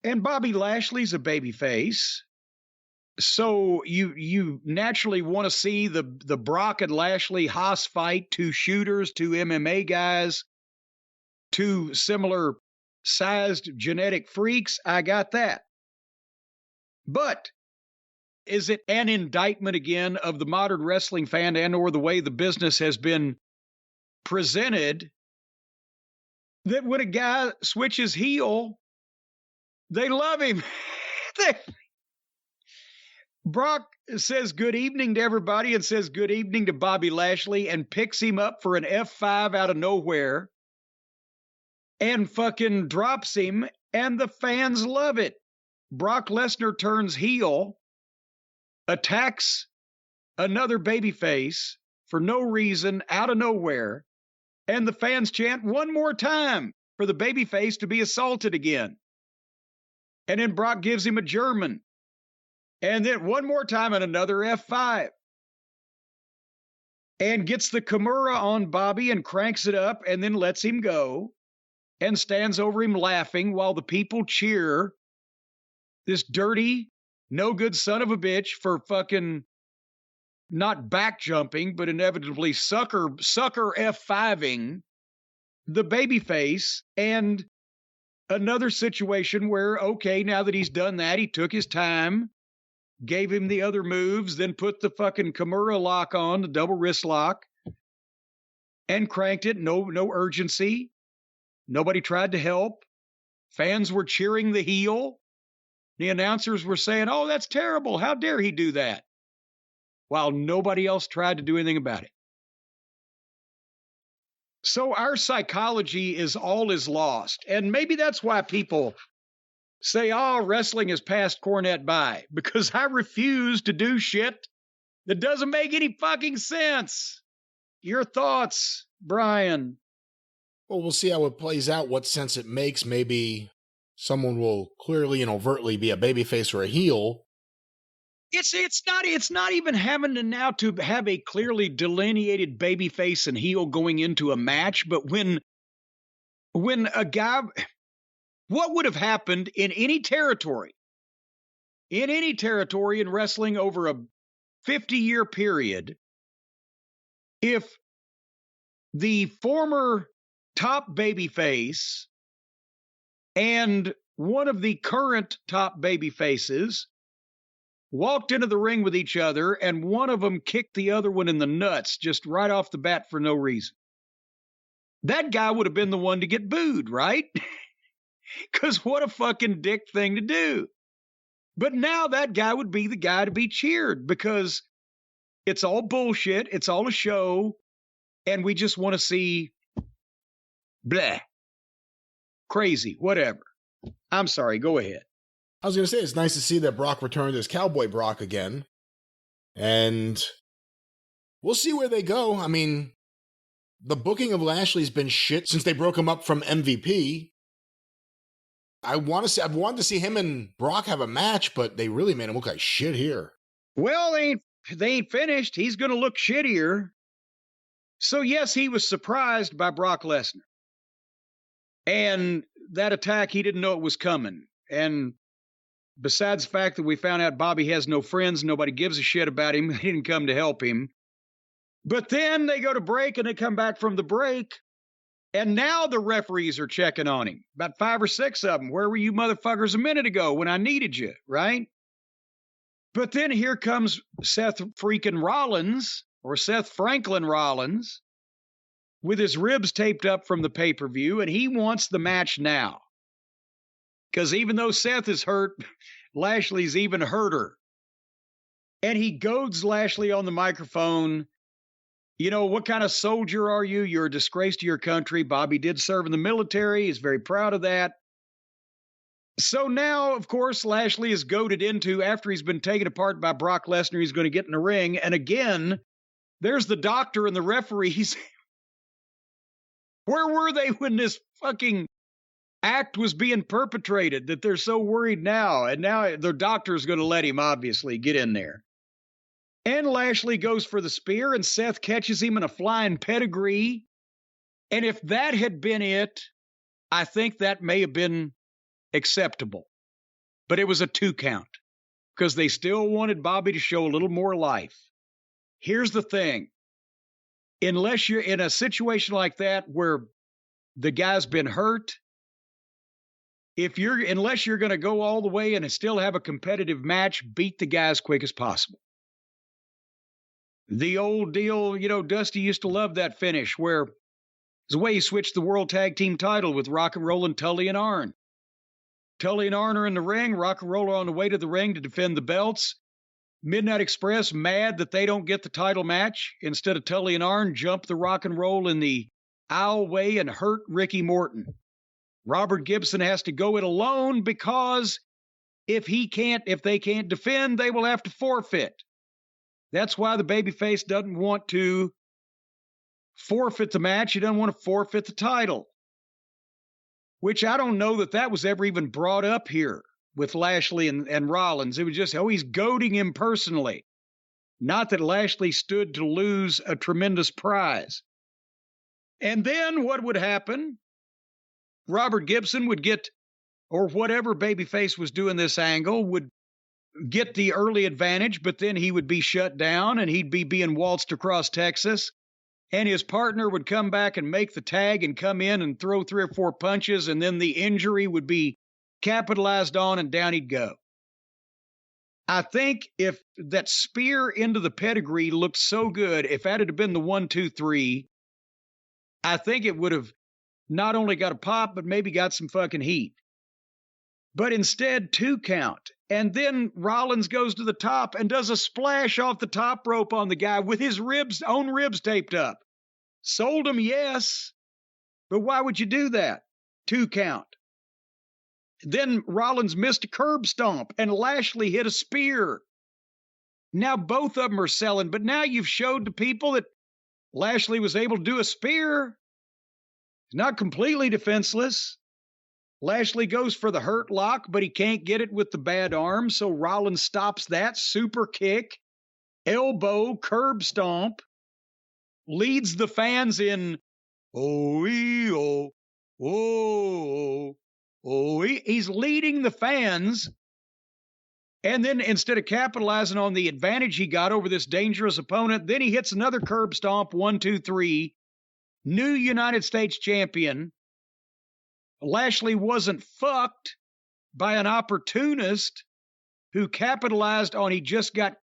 And Bobby Lashley's a babyface. So you naturally want to see the Brock and Lashley Haas fight, two shooters, two MMA guys, two similar sized genetic freaks. I got that. But is it an indictment again of the modern wrestling fan and or the way the business has been presented that when a guy switches heel, they love him? Brock says good evening to everybody and says good evening to Bobby Lashley and picks him up for an F5 out of nowhere and fucking drops him, and the fans love it. Brock Lesnar turns heel, attacks another babyface for no reason, out of nowhere, and the fans chant one more time for the babyface to be assaulted again. And then Brock gives him a German. And then one more time and another F5. And gets the Kimura on Bobby and cranks it up and then lets him go and stands over him laughing while the people cheer this dirty, no good son of a bitch for fucking not back jumping, but inevitably sucker F5ing the babyface. And another situation where, okay, now that he's done that, he took his time, gave him the other moves, then put the fucking Kimura lock on, the double wrist lock, and cranked it. No urgency. Nobody tried to help. Fans were cheering the heel. The announcers were saying, oh, that's terrible. How dare he do that? while nobody else tried to do anything about it. So our psychology is lost. And maybe that's why people say, oh, wrestling has passed Cornette by, because I refuse to do shit that doesn't make any fucking sense. Your thoughts, Brian? Well, we'll see how it plays out, what sense it makes. Maybe someone will clearly and overtly be a babyface or a heel. It's not even having to now to have a clearly delineated babyface and heel going into a match, but when a guy, what would have happened in any territory in wrestling over a 50-year period if the former top babyface and one of the current top babyfaces walked into the ring with each other and one of them kicked the other one in the nuts just right off the bat for no reason? That guy would have been the one to get booed, right? Because what a fucking dick thing to do. But now that guy would be the guy to be cheered because it's all bullshit. It's all a show. And we just want to see blah, crazy, whatever. I'm sorry. Go ahead. I was going to say, it's nice to see that Brock returned as Cowboy Brock again. And we'll see where they go. I mean, the booking of Lashley's been shit since they broke him up from MVP. I've wanted to see him and Brock have a match, but they really made him look like shit here. Well, they ain't finished. He's going to look shittier. So, yes, he was surprised by Brock Lesnar. And that attack, he didn't know it was coming. And besides the fact that we found out Bobby has no friends, nobody gives a shit about him, he didn't come to help him. But then they go to break and they come back from the break. And now the referees are checking on him. About 5 or 6 of them. Where were you motherfuckers a minute ago when I needed you, right? But then here comes Seth freaking Rollins, or Seth Franklin Rollins, with his ribs taped up from the pay-per-view, and he wants the match now. Because even though Seth is hurt, Lashley's even hurter. And he goads Lashley on the microphone. You know, what kind of soldier are you? You're a disgrace to your country. Bobby did serve in the military. He's very proud of that. So now, of course, Lashley is goaded into, after he's been taken apart by Brock Lesnar, he's going to get in the ring. And again, there's the doctor and the referees. Where were they when this fucking act was being perpetrated that they're so worried now? And now the doctor's going to let him, obviously, get in there. And Lashley goes for the spear, and Seth catches him in a flying pedigree. And if that had been it, I think that may have been acceptable. But it was a 2 count because they still wanted Bobby to show a little more life. Here's the thing. Unless you're in a situation like that where the guy's been hurt, unless you're going to go all the way and still have a competitive match, beat the guy as quick as possible. The old deal, you know, Dusty used to love that finish where it's the way he switched the World Tag Team title with Rock and Roll and Tully and Arn. Tully and Arn are in the ring. Rock and Roll are on the way to the ring to defend the belts. Midnight Express, mad that they don't get the title match. Instead of Tully and Arn, jump the Rock and Roll in the aisleway and hurt Ricky Morton. Robert Gibson has to go it alone because if they can't defend, they will have to forfeit. That's why the babyface doesn't want to forfeit the match. He doesn't want to forfeit the title. Which I don't know that was ever even brought up here with Lashley and Rollins. It was just, he's goading him personally. Not that Lashley stood to lose a tremendous prize. And then what would happen? Robert Gibson would get, or whatever babyface was doing this angle, would get the early advantage, but then he would be shut down and he'd be being waltzed across Texas. And his partner would come back and make the tag and come in and throw 3 or 4 punches, and then the injury would be capitalized on and down he'd go. I think if that spear into the pedigree looked so good, if that had been the 1, 2, 3, I think it would have not only got a pop, but maybe got some fucking heat. but instead 2 count. And then Rollins goes to the top and does a splash off the top rope on the guy with his own ribs taped up. Sold him, yes, but why would you do that? 2 count. Then Rollins missed a curb stomp and Lashley hit a spear. Now both of them are selling, but now you've showed to people that Lashley was able to do a spear. He's not completely defenseless. Lashley goes for the hurt lock, but he can't get it with the bad arm, so Rollins stops that. Super kick, elbow, curb stomp, leads the fans in, oh, oh, oh. He's leading the fans, and then instead of capitalizing on the advantage he got over this dangerous opponent, then he hits another curb stomp, 1, 2, 3. New United States champion. Lashley wasn't fucked by an opportunist who capitalized on he just got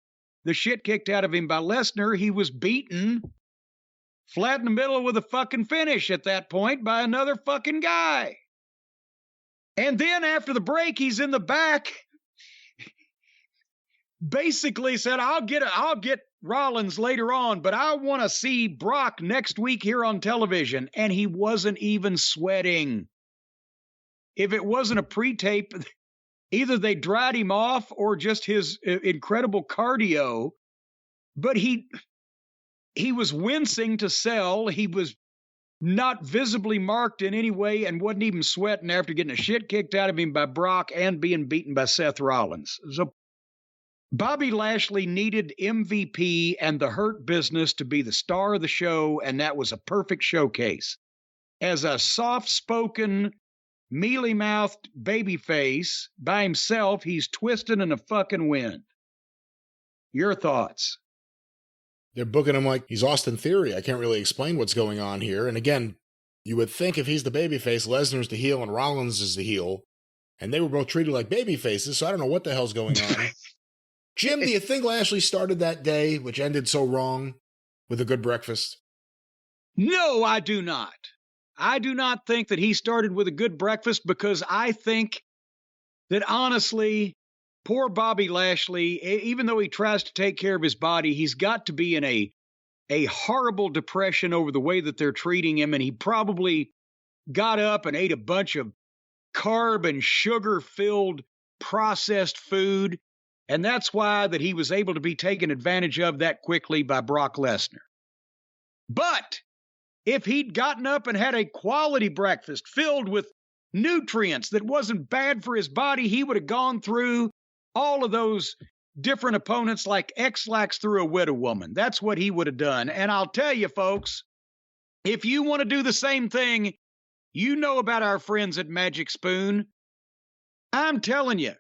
the shit kicked out of him by Lesnar. He was beaten flat in the middle with a fucking finish at that point by another fucking guy. And then after the break, he's in the back, basically said, I'll get Rollins later on, but I want to see Brock next week here on television. And he wasn't even sweating. If it wasn't a pre-tape, either they dried him off or just his incredible cardio. But he was wincing to sell. He was not visibly marked in any way and wasn't even sweating after getting the shit kicked out of him by Brock and being beaten by Seth Rollins. So Bobby Lashley needed MVP and the Hurt Business to be the star of the show, and that was a perfect showcase. As a soft-spoken, mealy-mouthed babyface by himself, he's twisting in the fucking wind. Your thoughts? They're booking him like he's Austin Theory. I can't really explain what's going on here. And again, you would think if he's the babyface, Lesnar's the heel and Rollins is the heel. And they were both treated like babyfaces, so I don't know what the hell's going on. Jim, do you think Lashley started that day, which ended so wrong, with a good breakfast? No, I do not. I do not think that he started with a good breakfast, because I think that honestly, poor Bobby Lashley, even though he tries to take care of his body, he's got to be in a horrible depression over the way that they're treating him. And he probably got up and ate a bunch of carb and sugar-filled processed food. And that's why that he was able to be taken advantage of that quickly by Brock Lesnar. But if he'd gotten up and had a quality breakfast filled with nutrients that wasn't bad for his body, he would have gone through all of those different opponents like X-Lax through a widow woman. That's what he would have done. And I'll tell you, folks, if you want to do the same thing, you know about our friends at Magic Spoon. I'm telling you,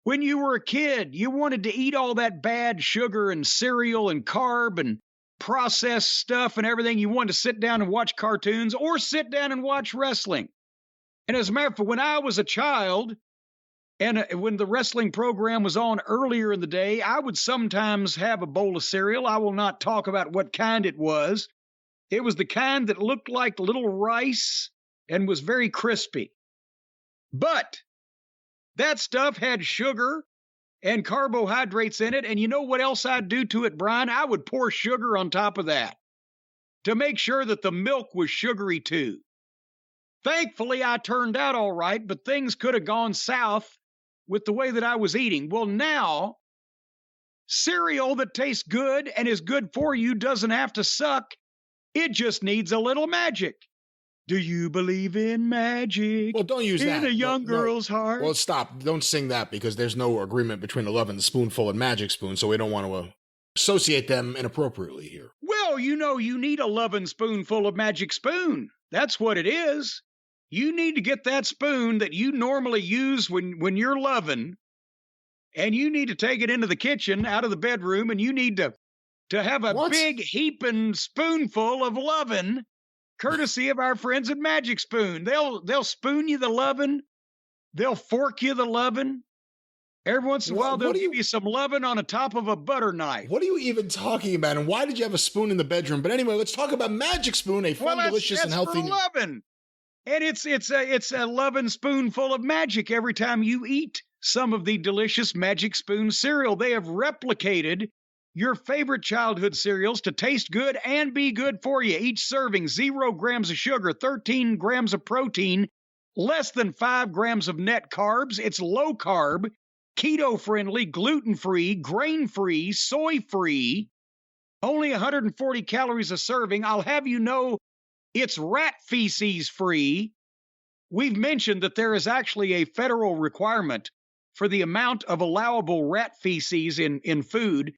when you were a kid, you wanted to eat all that bad sugar and cereal and carb and processed stuff and everything. You wanted to sit down and watch cartoons or sit down and watch wrestling. And as a matter of fact, when I was a child, and when the wrestling program was on earlier in the day, I would sometimes have a bowl of cereal. I will not talk about what kind it was. It was the kind that looked like little rice and was very crispy. But that stuff had sugar and carbohydrates in it. And you know what else I'd do to it, Brian? I would pour sugar on top of that to make sure that the milk was sugary too. Thankfully, I turned out all right, but things could have gone south with the way that I was eating. Well, now, cereal that tastes good and is good for you doesn't have to suck. It just needs a little magic. Do you believe in magic? Well, don't use that. In a young girl's heart. Well, stop. Don't sing that, because there's no agreement between a loving spoonful and Magic Spoon, so we don't want to associate them inappropriately here. Well, you know, you need a loving spoonful of Magic Spoon. That's what it is. You need to get that spoon that you normally use when you're loving, and you need to take it into the kitchen, out of the bedroom, and you need to have a big heaping spoonful of loving, courtesy of our friends at Magic Spoon. They'll spoon you the loving. They'll fork you the loving. Every once in a while, they'll give you some loving on the top of a butter knife. What are you even talking about? And why did you have a spoon in the bedroom? But anyway, let's talk about Magic Spoon, a fun, delicious, and healthy. For loving. And it's a loving spoonful of magic every time you eat some of the delicious Magic Spoon cereal. They have replicated your favorite childhood cereals to taste good and be good for you. Each serving 0 grams of sugar, 13 grams of protein, less than 5 grams of net carbs. It's low carb, keto friendly, gluten free, grain free, soy free. Only 140 calories a serving. I'll have you know it's rat feces free. We've mentioned that there is actually a federal requirement for the amount of allowable rat feces in food.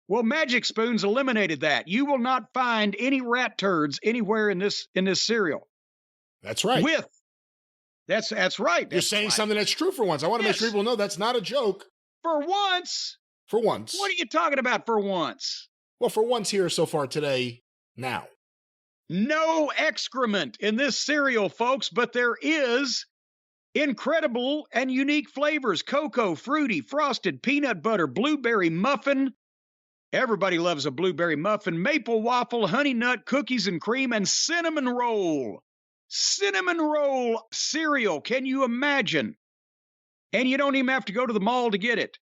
Well, Magic Spoons eliminated that. You will not find any rat turds anywhere in this cereal. That's right. That's right. You're saying something that's true for once. I want to make sure people know that's not a joke. For once. For once. What are you talking about for once? Well, for once here so far today, now. No excrement in this cereal, folks, but there is incredible and unique flavors. Cocoa, fruity, frosted, peanut butter, blueberry muffin. Everybody loves a blueberry muffin. Maple waffle, honey nut, cookies and cream, and cinnamon roll. Cinnamon roll cereal. Can you imagine? And you don't even have to go to the mall to get it.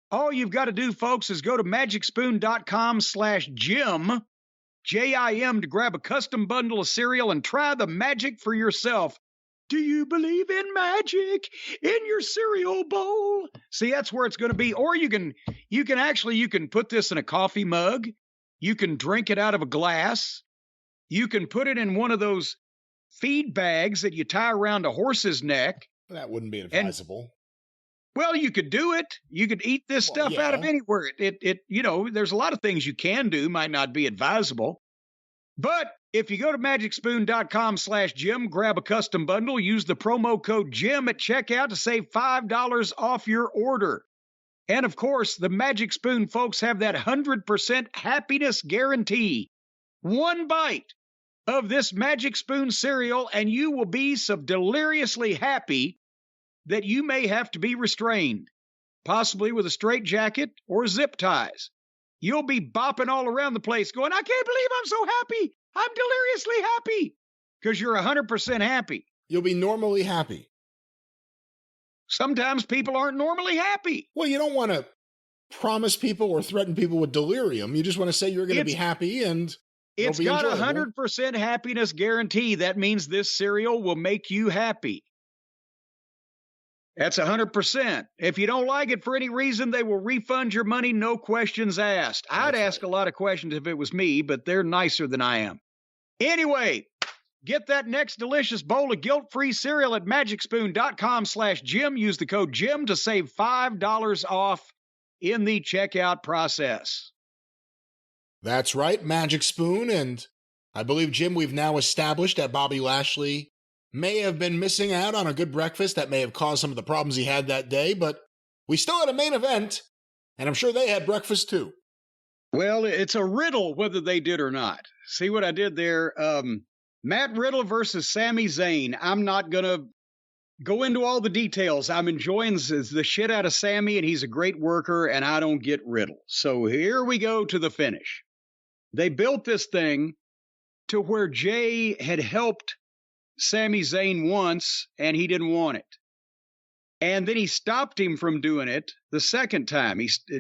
All you've got to do, folks, is go to magicspoon.com/Jim, Jim, to grab a custom bundle of cereal and try the magic for yourself. Do you believe in magic in your cereal bowl? See, that's where it's going to be. Or you can put this in a coffee mug. You can drink it out of a glass. You can put it in one of those feed bags that you tie around a horse's neck. That wouldn't be advisable. Well, you could do it. You could eat this stuff out of anywhere. There's a lot of things you can do, might not be advisable. But if you go to magicspoon.com/Jim, grab a custom bundle, use the promo code Jim at checkout to save $5 off your order. And of course, the Magic Spoon folks have that 100% happiness guarantee. One bite of this Magic Spoon cereal, and you will be so deliriously happy that you may have to be restrained, possibly with a straitjacket or zip ties. You'll be bopping all around the place going, I can't believe I'm so happy. I'm deliriously happy. Because you're 100% happy. You'll be normally happy. Sometimes people aren't normally happy. Well, you don't want to promise people or threaten people with delirium. You just want to say you're going to be happy and it's got a 100% happiness guarantee. That means this cereal will make you happy. That's 100%. If you don't like it for any reason, they will refund your money, no questions asked. I'd ask a lot of questions if it was me, but they're nicer than I am. Anyway, get that next delicious bowl of guilt-free cereal at magicspoon.com/Jim. Use the code Jim to save $5 off in the checkout process. That's right, Magic Spoon. And I believe, Jim, we've now established that Bobby Lashley may have been missing out on a good breakfast that may have caused some of the problems he had that day, but we still had a main event, and I'm sure they had breakfast too. Well, it's a riddle whether they did or not. See what I did there? Matt Riddle versus Sami Zayn. I'm not going to go into all the details. I'm enjoying the shit out of Sami, and he's a great worker, and I don't get Riddle. So here we go to the finish. They built this thing to where Jay had helped Sami Zayn once, and he didn't want it. And then he stopped him from doing it the second time.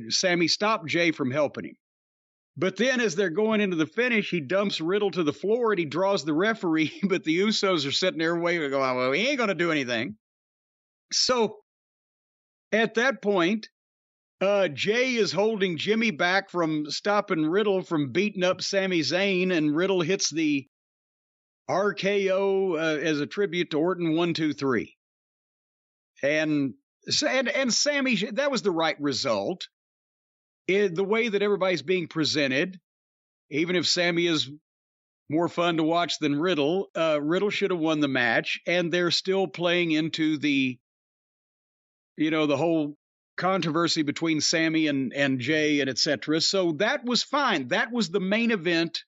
Sami stopped Jay from helping him. But then as they're going into the finish, he dumps Riddle to the floor, and he draws the referee, but the Usos are sitting there waiting, going, well, he ain't going to do anything. So at that point, Jay is holding Jimmy back from stopping Riddle from beating up Sami Zayn, and Riddle hits the RKO as a tribute to Orton 1, 2, 3. And Sami, that was the right result. The way that everybody's being presented, even if Sami is more fun to watch than Riddle, Riddle should have won the match, and they're still playing into the whole controversy between Sami and Jay and etc. So that was fine. That was the main event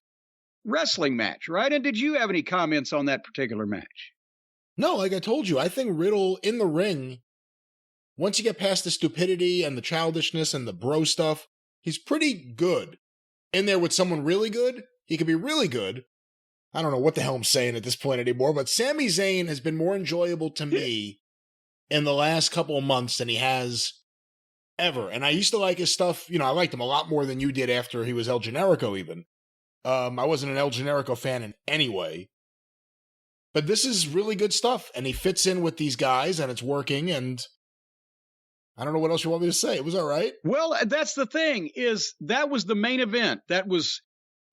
wrestling match, right? And did you have any comments on that particular match? No, like I told you, I think Riddle in the ring, once you get past the stupidity and the childishness and the bro stuff, he's pretty good. In there with someone really good, he could be really good. I don't know what the hell I'm saying at this point anymore, but Sami Zayn has been more enjoyable to me in the last couple of months than he has ever. And I used to like his stuff. I liked him a lot more than you did after he was El Generico even. I wasn't an El Generico fan in any way. But this is really good stuff, and he fits in with these guys, and it's working, and I don't know what else you want me to say. It was all right. Well, that's the thing, is that was the main event. That was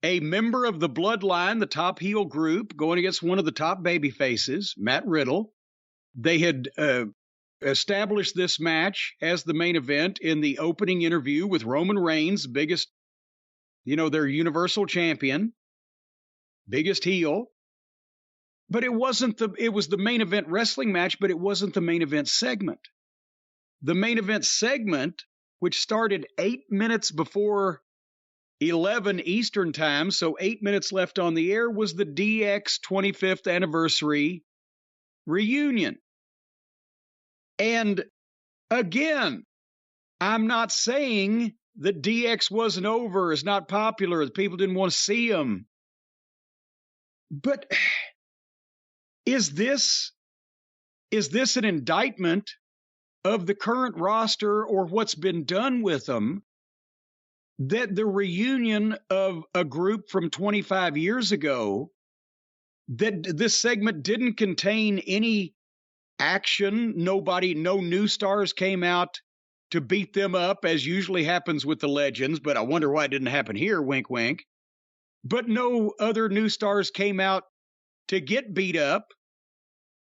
a member of the Bloodline, the top heel group, going against one of the top baby faces, Matt Riddle. They had established this match as the main event in the opening interview with Roman Reigns, biggest, their Universal Champion, biggest heel. But it was the main event wrestling match, but it wasn't the main event segment. The main event segment, which started 8 minutes before 11 Eastern time, so 8 minutes left on the air, was the DX 25th anniversary reunion. And again, I'm not saying that DX wasn't over, is not popular, that people didn't want to see him. But is this an indictment of the current roster or what's been done with them, that the reunion of a group from 25 years ago, that this segment didn't contain any action? No new stars came out to beat them up, as usually happens with the legends, but I wonder why it didn't happen here, wink, wink. But no other new stars came out to get beat up.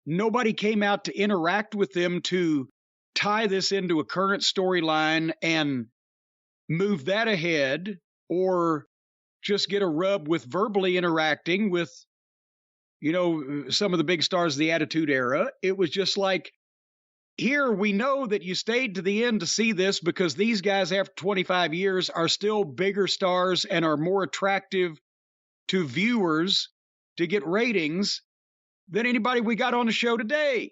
Nobody came out to interact with them to tie this into a current storyline and move that ahead, or just get a rub with verbally interacting with, some of the big stars of the Attitude Era. It was just like, here, we know that you stayed to the end to see this because these guys after 25 years are still bigger stars and are more attractive to viewers to get ratings than anybody we got on the show today.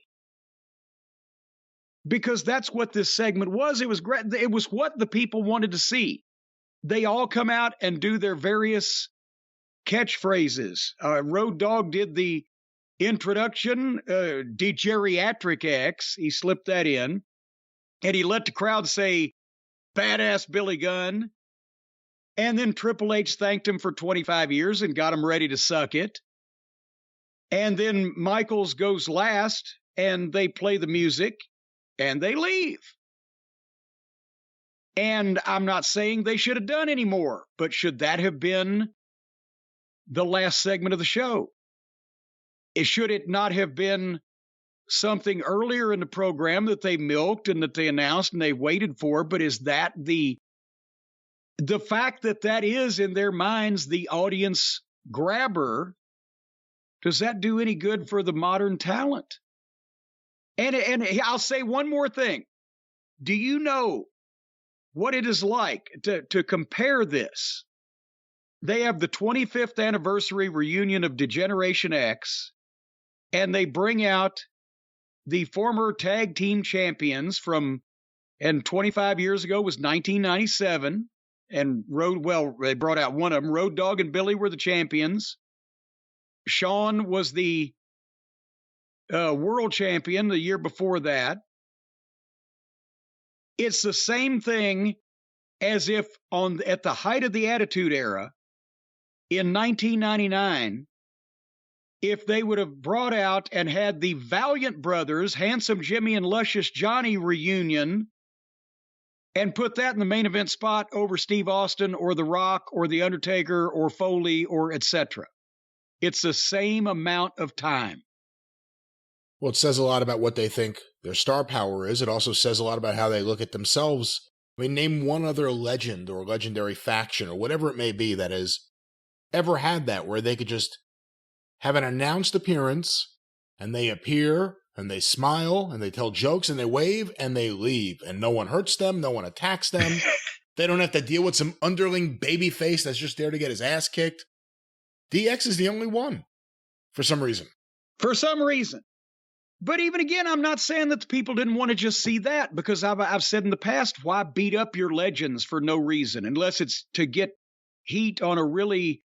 Because that's what this segment was. It was great. It was what the people wanted to see. They all come out and do their various catchphrases. Road Dogg did the introduction, de-geriatric X. He slipped that in. And he let the crowd say, "Badass Billy Gunn." And then Triple H thanked him for 25 years and got him ready to suck it. And then Michaels goes last, and they play the music, and they leave. And I'm not saying they should have done any more, but should that have been the last segment of the show? Should it not have been something earlier in the program that they milked and that they announced and they waited for? But is that the fact that is in their minds the audience grabber? Does that do any good for the modern talent? And I'll say one more thing. Do you know what it is like to compare this? They have the 25th anniversary reunion of Degeneration X, and they bring out the former tag team champions and 25 years ago was 1997, and they brought out one of them. Road Dogg and Billy were the champions. Shawn was the world champion the year before that. It's the same thing as if at the height of the Attitude Era in 1999, if they would have brought out and had the Valiant Brothers, Handsome Jimmy and Luscious Johnny reunion, and put that in the main event spot over Steve Austin or The Rock or The Undertaker or Foley or etc. It's the same amount of time. Well, it says a lot about what they think their star power is. It also says a lot about how they look at themselves. I mean, name one other legend or legendary faction or whatever it may be that has ever had that, where they could just have an announced appearance and they appear and they smile and they tell jokes and they wave and they leave and no one hurts them, no one attacks them. They don't have to deal with some underling baby face that's just there to get his ass kicked. DX is the only one for some reason. For some reason. But even again, I'm not saying that the people didn't want to just see that, because I've said in the past, why beat up your legends for no reason, unless it's to get heat on a really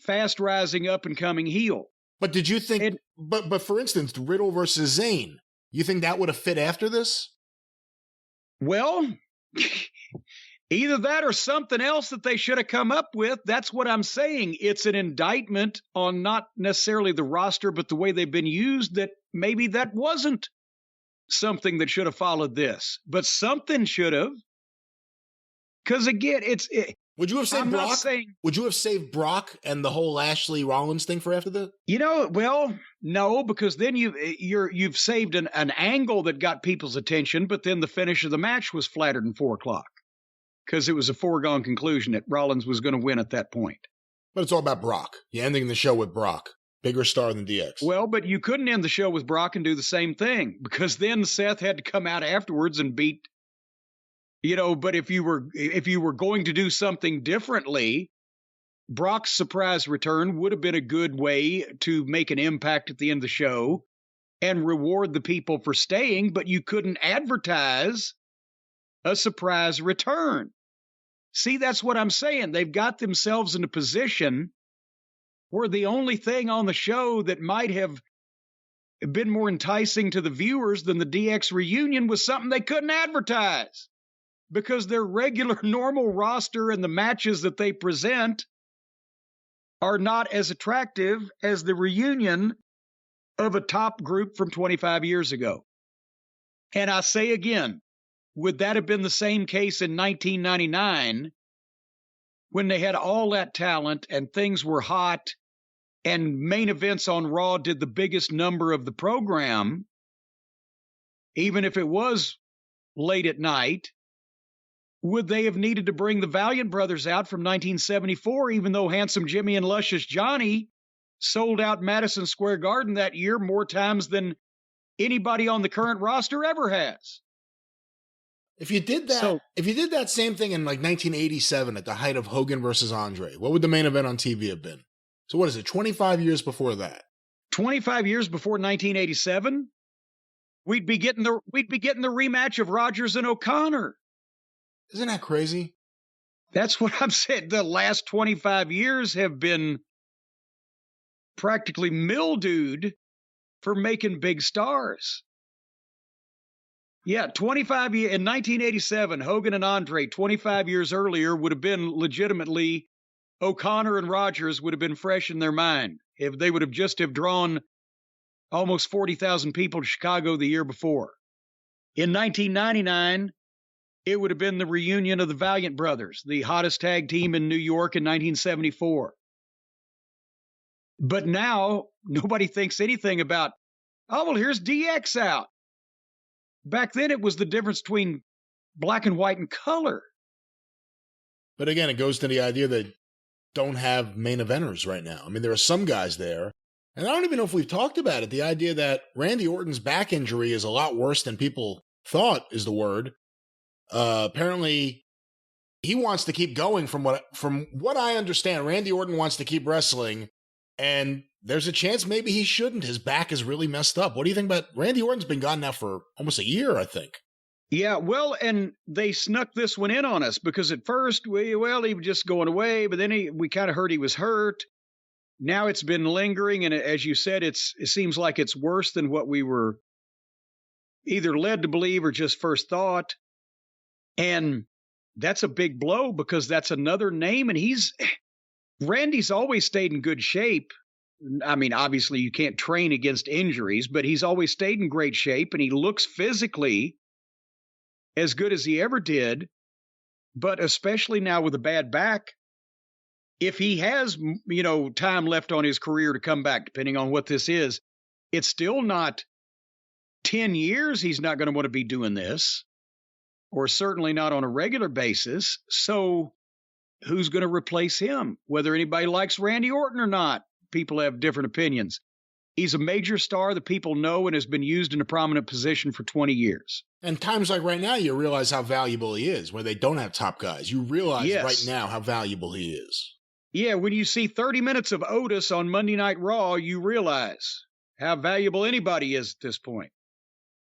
fast rising up and coming heel. But did you think, but for instance, Riddle versus Zayn, you think that would have fit after this? Well, either that or something else that they should have come up with. That's what I'm saying. It's an indictment on not necessarily the roster, but the way they've been used, that maybe that wasn't something that should have followed this. But something should have. Because again, would you have saved Brock? Would you have saved Brock and the whole Lashley Rollins thing for after that? Well, no, because then you've saved an angle that got people's attention, but then the finish of the match was flattered in 4 o'clock because it was a foregone conclusion that Rollins was going to win at that point. But it's all about Brock. You're ending the show with Brock, bigger star than DX. Well, but you couldn't end the show with Brock and do the same thing, because then Seth had to come out afterwards and beat. But if you were going to do something differently, Brock's surprise return would have been a good way to make an impact at the end of the show and reward the people for staying, but you couldn't advertise a surprise return. See, that's what I'm saying. They've got themselves in a position where the only thing on the show that might have been more enticing to the viewers than the DX reunion was something they couldn't advertise. Because their regular, normal roster and the matches that they present are not as attractive as the reunion of a top group from 25 years ago. And I say again, would that have been the same case in 1999 when they had all that talent and things were hot and main events on Raw did the biggest number of the program, even if it was late at night? Would they have needed to bring the Valiant Brothers out from 1974, even though Handsome Jimmy and Luscious Johnny sold out Madison Square Garden that year more times than anybody on the current roster ever has? If you did that same thing in like 1987 at the height of Hogan versus Andre, what would the main event on TV have been? So what is it, 25 years before that? 25 years before 1987? We'd be getting the rematch of Rogers and O'Connor. Isn't that crazy? That's what I'm saying. The last 25 years have been practically mildewed for making big stars. Yeah, 25 years in 1987, Hogan and Andre, 25 years earlier, would have been legitimately, O'Connor and Rogers would have been fresh in their mind if they would have just have drawn almost 40,000 people to Chicago the year before. In 1999, it would have been the reunion of the Valiant Brothers, the hottest tag team in New York in 1974. But now, nobody thinks anything about, oh, well, here's DX out. Back then, it was the difference between black and white and color. But again, it goes to the idea that don't have main eventers right now. I mean, there are some guys there, and I don't even know if we've talked about it, the idea that Randy Orton's back injury is a lot worse than people thought is the word. Apparently, he wants to keep going from what I understand. Randy Orton wants to keep wrestling, and there's a chance maybe he shouldn't. His back is really messed up. What do you think about Randy Orton's been gone now for almost a year, I think. Yeah, well, and they snuck this one in on us because at first, he was just going away, but then we kind of heard he was hurt. Now it's been lingering, and as you said, it seems like it's worse than what we were either led to believe or just first thought. And that's a big blow because that's another name, and Randy's always stayed in good shape. I mean, obviously you can't train against injuries, but he's always stayed in great shape, and he looks physically as good as he ever did. But especially now with a bad back, if he has, time left on his career to come back, depending on what this is, it's still not 10 years he's not going to want to be doing this, or certainly not on a regular basis. So who's going to replace him? Whether anybody likes Randy Orton or not, people have different opinions. He's a major star that people know and has been used in a prominent position for 20 years. And times like right now, you realize how valuable he is, where they don't have top guys. You realize right now how valuable he is. Yeah, when you see 30 minutes of Otis on Monday Night Raw, you realize how valuable anybody is at this point.